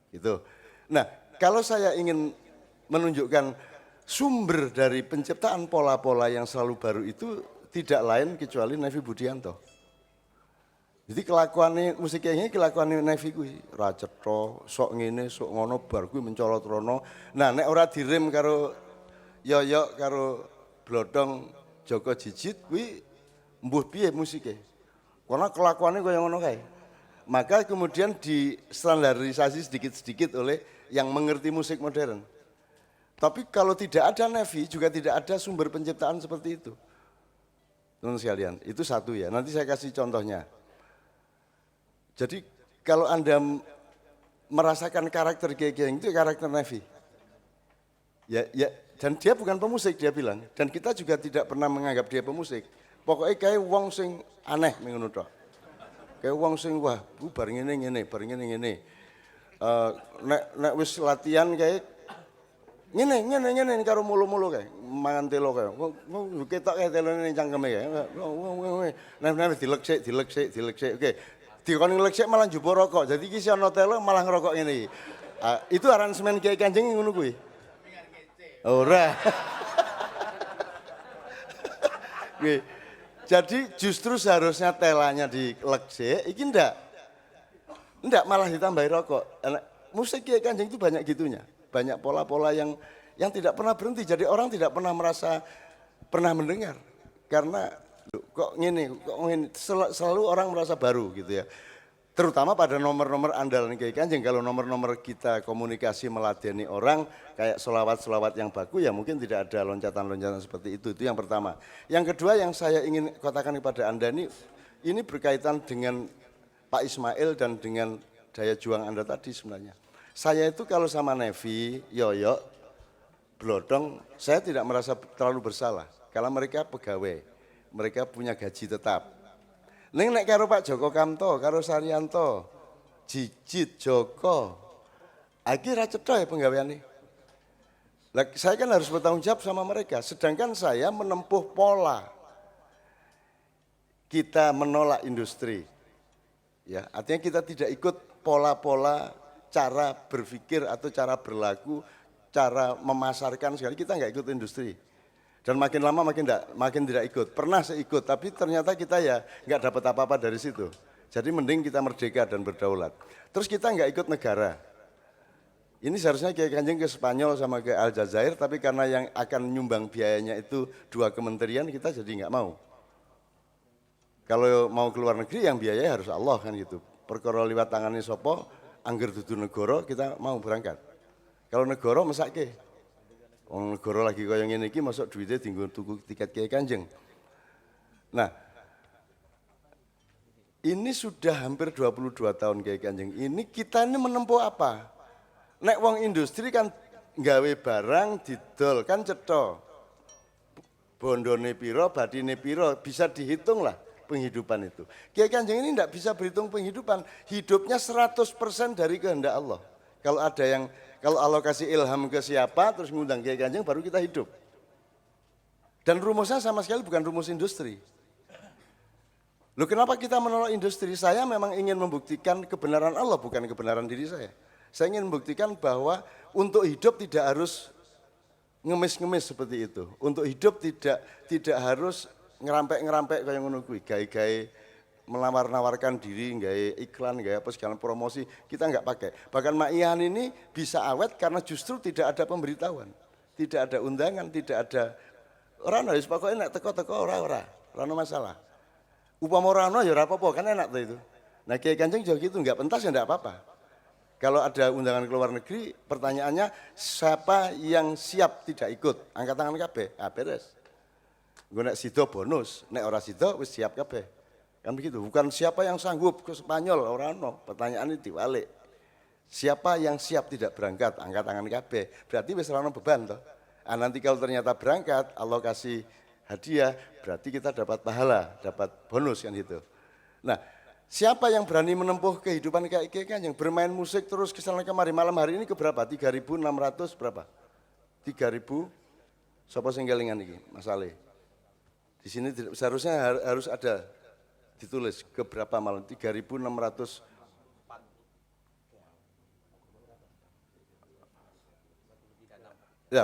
Gitu. Nah, kalau saya ingin menunjukkan sumber dari penciptaan pola-pola yang selalu baru itu tidak lain kecuali Nevi Budianto. Jadi kelakuannya musik ini kelakuannya Nevi kuwi ra cetha, sok ngene, sok ngono bar kuwi mencolot rono. Nah, nek ora direm karo yoyok karo blodong Joko Jijit kuwi mbuh piye musike. Karena kelakuannya kaya ngono kae. Maka kemudian distandarisasi sedikit-sedikit oleh yang mengerti musik modern. Tapi kalau tidak ada Nevi juga tidak ada sumber penciptaan seperti itu. Teman sekalian, itu satu ya. Nanti saya kasih contohnya. Jadi kalau Anda merasakan karakter Kiai itu karakter Nevi. Ya, dan dia bukan pemusik dia bilang. Dan kita juga tidak pernah menganggap dia pemusik. Pokoknya kayak wong sing aneh ngono tok. Kayak wong sing wah, bar ngene, bar ngene. Nek wis latihan kayak ngene karo mulu-mulu kae, mangan telo kae. Ketok kae telone ning cangkeme kae. Nah dilek sik. Oke. Dikon ngelek sik malah njupuk rokok. Jadi iki ana telo malah ngerokok ngene iki. Itu aransemen Kiai Kanjeng ngono kuwi. Ora. Jadi justru seharusnya telanya dilek sik, iki ndak malah ditambahi rokok. Musik Kiai Kanjeng itu banyak gitunya. Banyak pola-pola yang tidak pernah berhenti. Jadi orang tidak pernah merasa pernah mendengar. Karena kok ngene, selalu orang merasa baru gitu ya. Terutama pada nomor-nomor andalan Kiai Kanjeng, kalau nomor-nomor kita komunikasi meladeni orang kayak selawat-selawat yang baku ya mungkin tidak ada loncatan-loncatan seperti itu yang pertama. Yang kedua yang saya ingin katakan kepada Anda ini berkaitan dengan Pak Ismail dan dengan daya juang Anda tadi sebenarnya. Saya itu kalau sama Nevi, Yoyo, Blodong, saya tidak merasa terlalu bersalah kalau mereka pegawai, mereka punya gaji tetap. Ning nek karo Pak Joko Kamto, karo Saryanto, Jijit, Joko, iki ra cetha ya penggaweane. Lah saya kan harus bertanggung jawab sama mereka, sedangkan saya menempuh pola. Kita menolak industri. Ya, artinya kita tidak ikut pola-pola cara berpikir atau cara berlaku, cara memasarkan sekali, kita nggak ikut industri. Dan makin lama makin tidak ikut. Pernah saya ikut, tapi ternyata kita ya nggak dapat apa-apa dari situ. Jadi mending kita merdeka dan berdaulat. Terus kita nggak ikut negara. Ini seharusnya Kiai Kanjeng ke Spanyol sama ke Aljazair, tapi karena yang akan nyumbang biayanya itu 2 kementerian, kita jadi nggak mau. Kalau mau keluar negeri yang biayanya harus Allah kan gitu. Perkara liwat tangannya sopo, angger dudu negara kita mau berangkat. Kalau negara mesake. Wong negara lagi kaya ngene iki masuk duitnya tinggal tuku tiket Kiai Kanjeng. Nah, ini sudah hampir 22 tahun Kiai Kanjeng. Ini kita ini menempuh apa? Nek wong industri kan nggawe barang didol kan cetha. Bondone piro, badine piro, bisa dihitung lah penghidupan itu. Kiai Kanjeng ini tidak bisa berhitung penghidupan, hidupnya 100% dari kehendak Allah. Kalau Allah kasih ilham ke siapa, terus ngundang Kiai Kanjeng, baru kita hidup. Dan rumusnya sama sekali bukan rumus industri. Loh kenapa kita menolak industri? Saya memang ingin membuktikan kebenaran Allah, bukan kebenaran diri saya. Saya ingin membuktikan bahwa untuk hidup tidak harus ngemis-ngemis seperti itu. Untuk hidup tidak harus ngerampek-ngerampek kayak ngono kuwi, gawe-gawe menawar-nawarkan diri, gawe iklan, gawe apa segala promosi, kita enggak pakai. Bahkan Ma'iyahan ini bisa awet karena justru tidak ada pemberitahuan, tidak ada undangan, tidak ada orang harus pokoknya nek teko-teko ora masalah. Upama ora ono ya ora apa-apa, kan enak tuh itu. Nah Kiai Kanjeng juga gitu, enggak pentas ya enggak apa-apa. Kalau ada undangan ke luar negeri, pertanyaannya siapa yang siap tidak ikut? Angkat tangan kabeh, beres. Gue nek sido bonus, nek ora sido wis siap kabeh. Kan begitu, bukan siapa yang sanggup ke Spanyol, orang no. Pertanyaan ini diwalik. Siapa yang siap tidak berangkat, angkat tangan kabeh. Berarti wis ora ono beban toh. Nanti kalau ternyata berangkat, Allah kasih hadiah, berarti kita dapat pahala, dapat bonus kan gitu. Nah, siapa yang berani menempuh kehidupan kayak kan yang bermain musik terus kesana kemari malam hari ini ke berapa? 3.600 berapa? 3.000 sapa sing kelingan iki, Mas Ale. Di sini seharusnya harus ada ditulis ke berapa malam 3.600 ya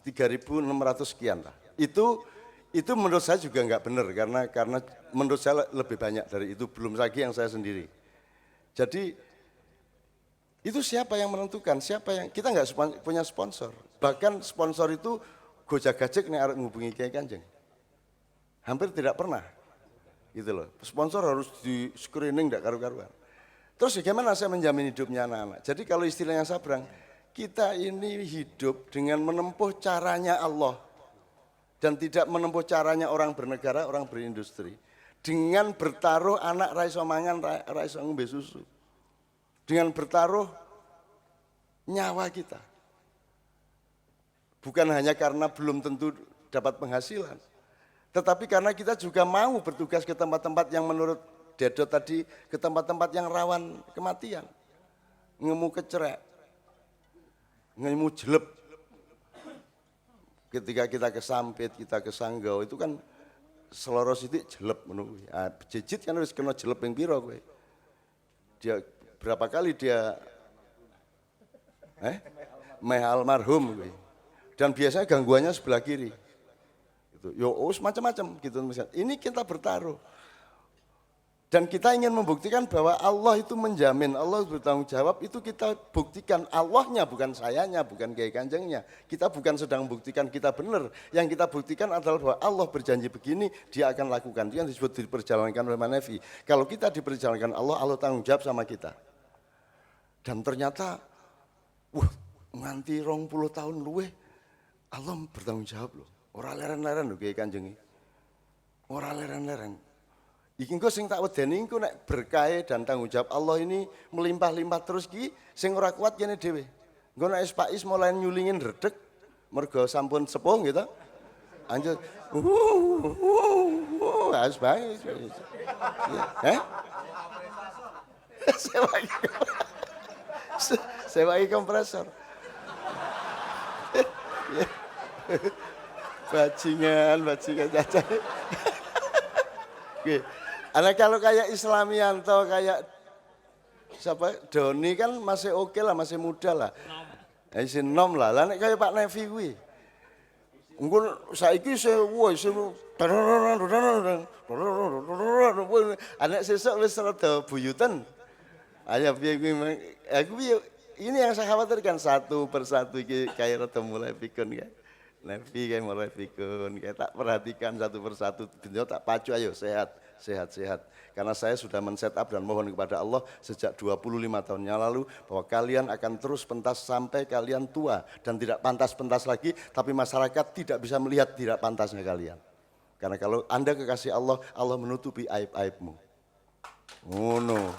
3.600 sekian lah. Itu menurut saya juga enggak benar karena menurut saya lebih banyak dari itu, belum lagi yang saya sendiri. Jadi itu siapa yang menentukan, siapa yang kita enggak punya sponsor. Bahkan sponsor itu gojek-gajek nih arep ngubungi Kiai Kanjeng. Hampir tidak pernah. Gitu loh. Sponsor harus di screening enggak karu-karuan. Terus bagaimana saya menjamin hidupnya anak-anak? Jadi kalau istilahnya Sabrang, kita ini hidup dengan menempuh caranya Allah dan tidak menempuh caranya orang bernegara, orang berindustri. Dengan bertaruh anak raiso mangan, raiso ngombe susu. Dengan bertaruh nyawa kita. Bukan hanya karena belum tentu dapat penghasilan, tetapi karena kita juga mau bertugas ke tempat-tempat yang menurut Dedo tadi, ke tempat-tempat yang rawan kematian. Ngemu kecerek, ngemu jelep. Ketika kita ke Sampit, kita ke Sanggau, itu kan seloro sithik jelep menunggu. Jejit kan harus kena jelep yang piro kowe. Dia berapa kali dia meh almarhum kowe. Dan biasanya gangguannya sebelah kiri. Yo macam-macam gitu misalnya. Ini kita bertaruh. Dan kita ingin membuktikan bahwa Allah itu menjamin, Allah bertanggung jawab, itu kita buktikan Allahnya, bukan sayanya, bukan Kiai Kanjengnya. Kita bukan sedang membuktikan kita benar, yang kita buktikan adalah bahwa Allah berjanji begini, dia akan lakukan. Itu yang disebut diperjalankan oleh Manevi. Kalau kita diperjalankan Allah, Allah tanggung jawab sama kita. Dan ternyata, nganti 20 tahun luweh, Allah bertanggung jawab loh. Ora leren-leren loh Kiai Kanjeng. Ora leren-leren. Iki engko sing tak wedeni engko nek berkah dan tanggung jawab Allah ini melimpah-limpah terus ki sing ora kuat kene dhewe. Engko nek Pak Is mulai nyulingin redeg mergo sampun sepuh gitu. Anjir. Harus baik. Sewa kompresor. Bajingan caca. Oke. Anak kalau kayak Islamianto, kayak siapa Doni kan masih oke lah, masih muda lah. Isi nom lah. Lah nek kayak Pak Nevi kuwi. Engko saiki anak sesuk wis rada buyutan. Ayo piye kuwi aku ini yang saya khawatirkan satu persatu iki kayak rada mulai pikun ya. Nevi kayak mulai pikun, kayak tak perhatikan satu persatu, beliau tak pacu ayo sehat. Karena saya sudah men-set up dan mohon kepada Allah sejak 25 tahun yang lalu bahwa kalian akan terus pentas sampai kalian tua dan tidak pantas-pentas lagi, tapi masyarakat tidak bisa melihat tidak pantasnya kalian. Karena kalau Anda kekasih Allah, Allah menutupi aib-aibmu. Oh no.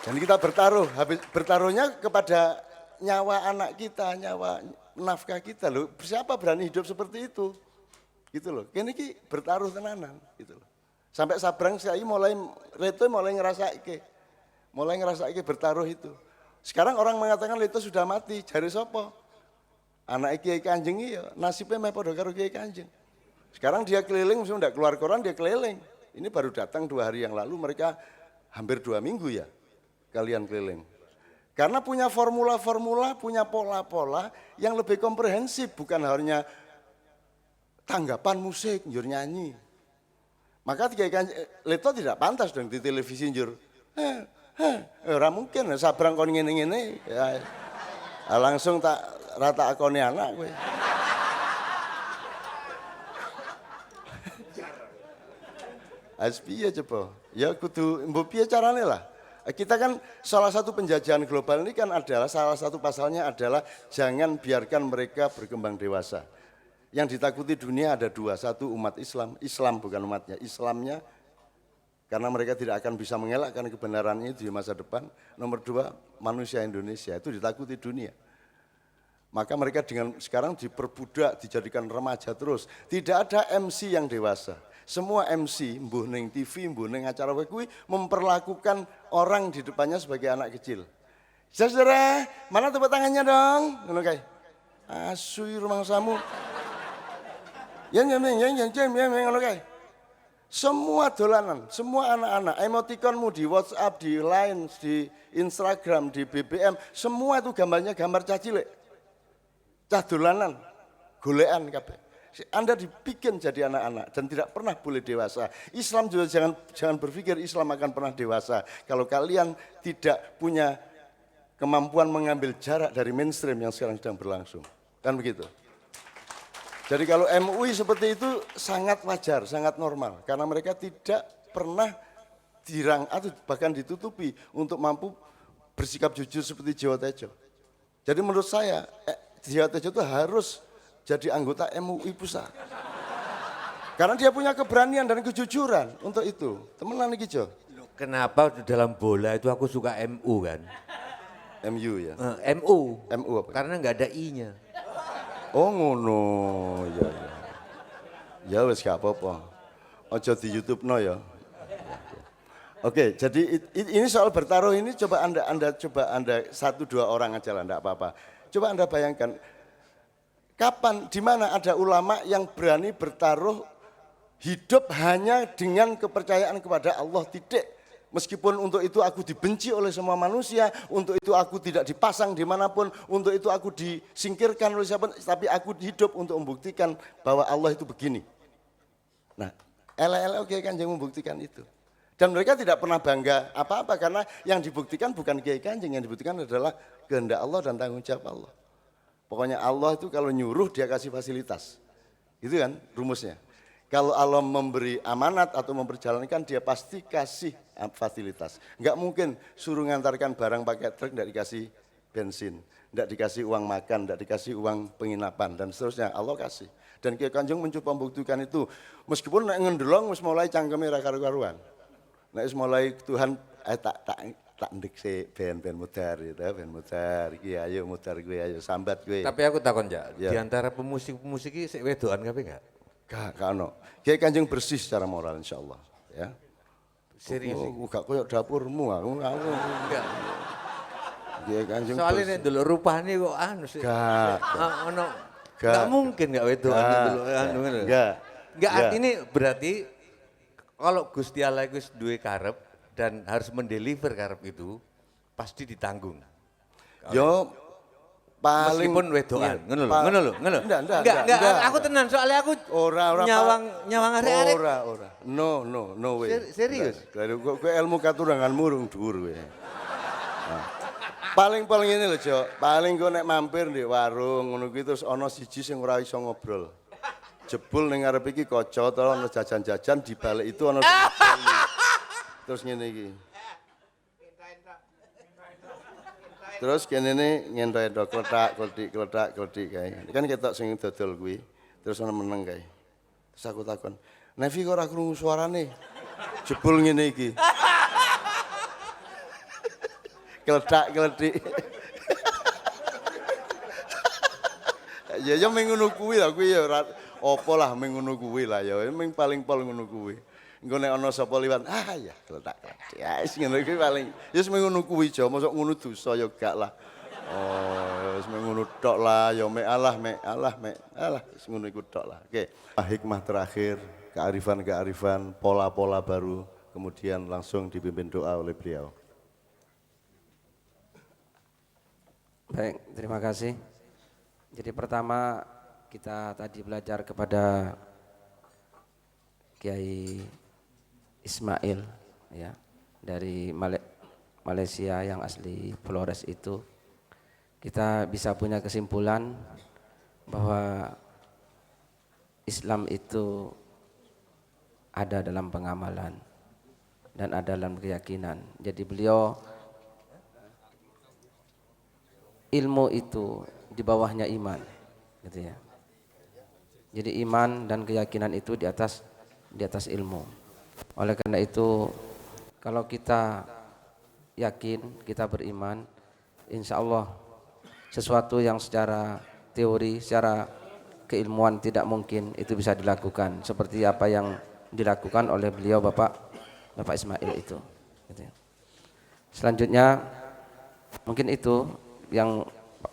Dan kita bertaruh, bertaruhnya kepada nyawa anak kita, nyawa nafkah kita loh. Siapa berani hidup seperti itu? Gitu loh. Kini bertaruh tenanan, gitu loh. Sampai Sabrang saya mulai ngerasake bertaruh itu. Sekarang orang mengatakan Leto sudah mati, jari sopo. Anak Kiai Kanjeng ya nasibnya meh padha karo Kiai Kanjeng. Sekarang dia keliling, misalnya tidak keluar koran dia keliling. Ini baru datang 2 hari yang lalu, mereka hampir 2 minggu ya kalian keliling. Karena punya formula-formula, punya pola-pola yang lebih komprehensif, bukan hanya tanggapan musik, njur nyanyi. Maka Leto tidak pantas dong di televisi njur. Ora mungkin, Sabrang kon ngene-ngene. Ya, langsung tak rata akone anak kowe. Piye coba? Ya kudu mbok piye carane lah. Kita kan salah satu penjajahan global ini kan adalah salah satu pasalnya adalah jangan biarkan mereka berkembang dewasa. Yang ditakuti dunia ada 2, satu umat Islam bukan umatnya, Islamnya karena mereka tidak akan bisa mengelakkan kebenarannya di masa depan. Nomor 2 manusia Indonesia itu ditakuti dunia. Maka mereka dengan sekarang diperbudak, dijadikan remaja terus. Tidak ada MC yang dewasa. Semua MC, mbuh ning TV, mbuh ning acara kuwi memperlakukan orang di depannya sebagai anak kecil. Saudara, mana tepuk tangannya dong? Ngono kae. Asui rumah samu. Yang ngono kae. Semua dolanan, semua anak-anak, emotikonmu di WhatsApp, di Line, di Instagram, di BBM, semua itu gambarnya gambar cah cilik. Cah dolanan, golekan kabeh. Anda dibikin jadi anak-anak dan tidak pernah boleh dewasa. Islam juga jangan berpikir Islam akan pernah dewasa. Kalau kalian tidak punya kemampuan mengambil jarak dari mainstream yang sekarang sedang berlangsung. Kan begitu. Jadi kalau MUI seperti itu sangat wajar, sangat normal. Karena mereka tidak pernah dirang atau bahkan ditutupi untuk mampu bersikap jujur seperti Jawa Tejo. Jadi menurut saya Jawa Tejo itu harus jadi anggota MUI pusat. Karena dia punya keberanian dan kejujuran untuk itu. Temenan iki, Jo. Kenapa dalam bola itu aku suka MU kan? MU ya? MU. MU apa? Karena nggak ada I-nya. Oh ngono, ya. Ya wis gak apa-apa. Ojo di YouTube no ya. Oke, jadi ini soal bertaruh ini coba Anda coba 1-2 orang aja lah, enggak apa-apa. Coba Anda bayangkan kapan, di mana ada ulama yang berani bertaruh hidup hanya dengan kepercayaan kepada Allah, titik. Meskipun untuk itu aku dibenci oleh semua manusia, untuk itu aku tidak dipasang dimanapun, untuk itu aku disingkirkan oleh siapa, tapi aku hidup untuk membuktikan bahwa Allah itu begini. Nah, oke kan yang membuktikan itu. Dan mereka tidak pernah bangga apa-apa karena yang dibuktikan bukan Kiai Kanjeng, yang dibuktikan adalah kehendak Allah dan tanggung jawab Allah. Pokoknya Allah itu kalau nyuruh dia kasih fasilitas. Gitu kan rumusnya. Kalau Allah memberi amanat atau memperjalankan dia pasti kasih fasilitas. Enggak mungkin suruh ngantarkan barang pakai truk enggak dikasih bensin, enggak dikasih uang makan, enggak dikasih uang penginapan dan seterusnya. Allah kasih. Dan Kiai Kanjeng mencoba membuktikan itu meskipun nek ngendelong wis mulai cangkeme ra karu-karuan. Nek wis mulai Tuhan tak ndek sik ben mudar ya ben mudar iki ayo mudar kowe ayo sambat kowe. Tapi aku takon ya, di antara pemusik-pemusik iki sik wedokan kabeh enggak? Gak ono. Kiai Kanjeng bersih secara moral insyaallah ya. Serius. Gak koyo dapurmu aku. Enggak. Kiai Kanjeng. Soalnya nek ndelok rupane kok anu sih. Gak. Ono. Enggak mungkin enggak wedokan ndelok anu ngono. Enggak. Enggak artinya berarti kalau Gusti Allah itu duwe karep dan harus mendeliver karep itu pasti ditanggung. Yo paling meskipun wedokan, ngono lho. Enggak, aku tenan soalnya aku ora nyawang arek-arek. Ora. No way. Serius? Kowe ilmu katurangan murung dhuwur kowe. Paling ini lho, Jok. Paling kok nek mampir di warung ngono kuwi terus ana siji sing ora iso ngobrol. Jebul ning ngarep iki kaca terus ana jajan-jajan di balik itu ana terus ngene iki. Terus kene ne ngentok kletak kae. Kan ketok sing dodol kuwi. Terus ana meneng kae. Terus aku takon, "Nevi kok ora krungu suarane?" Jebul ngene iki. Kletak-kletik. Ya ming ngono kuwi lah kuwi ya ora apa lah ming ngono kuwi lah ya ming paling pol ngono kuwi. Engko nek ana sapa liwat ya kletak-kletik. Ya wis ngono kuwi paling. Ya wis ming ngono kuwi aja mosok ngono dosa ya gak lah. Oh, wis ming ngono tok lah ya mek alah wis ngono iku tok lah. Oke, hikmah terakhir, kearifan, pola-pola baru kemudian langsung dipimpin doa oleh beliau. Baik, terima kasih. Jadi pertama kita tadi belajar kepada Kiai Ismail ya dari Malaysia yang asli Flores itu. Kita bisa punya kesimpulan bahwa Islam itu ada dalam pengamalan dan ada dalam keyakinan. Jadi beliau ilmu itu di bawahnya iman, gitu ya. Jadi iman dan keyakinan itu di atas ilmu. Oleh karena itu, kalau kita yakin, kita beriman, insya Allah sesuatu yang secara teori, secara keilmuan tidak mungkin itu bisa dilakukan. Seperti apa yang dilakukan oleh beliau Bapak Ismail itu. Gitu ya. Selanjutnya mungkin itu yang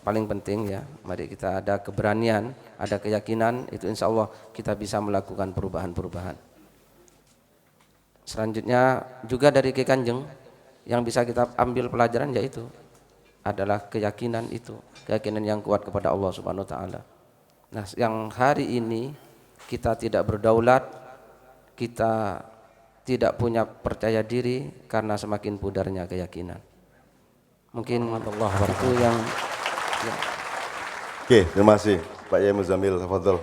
paling penting ya, mari kita ada keberanian, ada keyakinan, itu insya Allah kita bisa melakukan perubahan-perubahan. Selanjutnya juga dari Kiai Kanjeng yang bisa kita ambil pelajaran yaitu adalah keyakinan itu, keyakinan yang kuat kepada Allah Subhanahu wa taala. Nah, yang hari ini kita tidak berdaulat, kita tidak punya percaya diri karena semakin pudarnya keyakinan. Mungkin itu yang Oke, terima kasih Pak Yai Muzammil, tafadhol.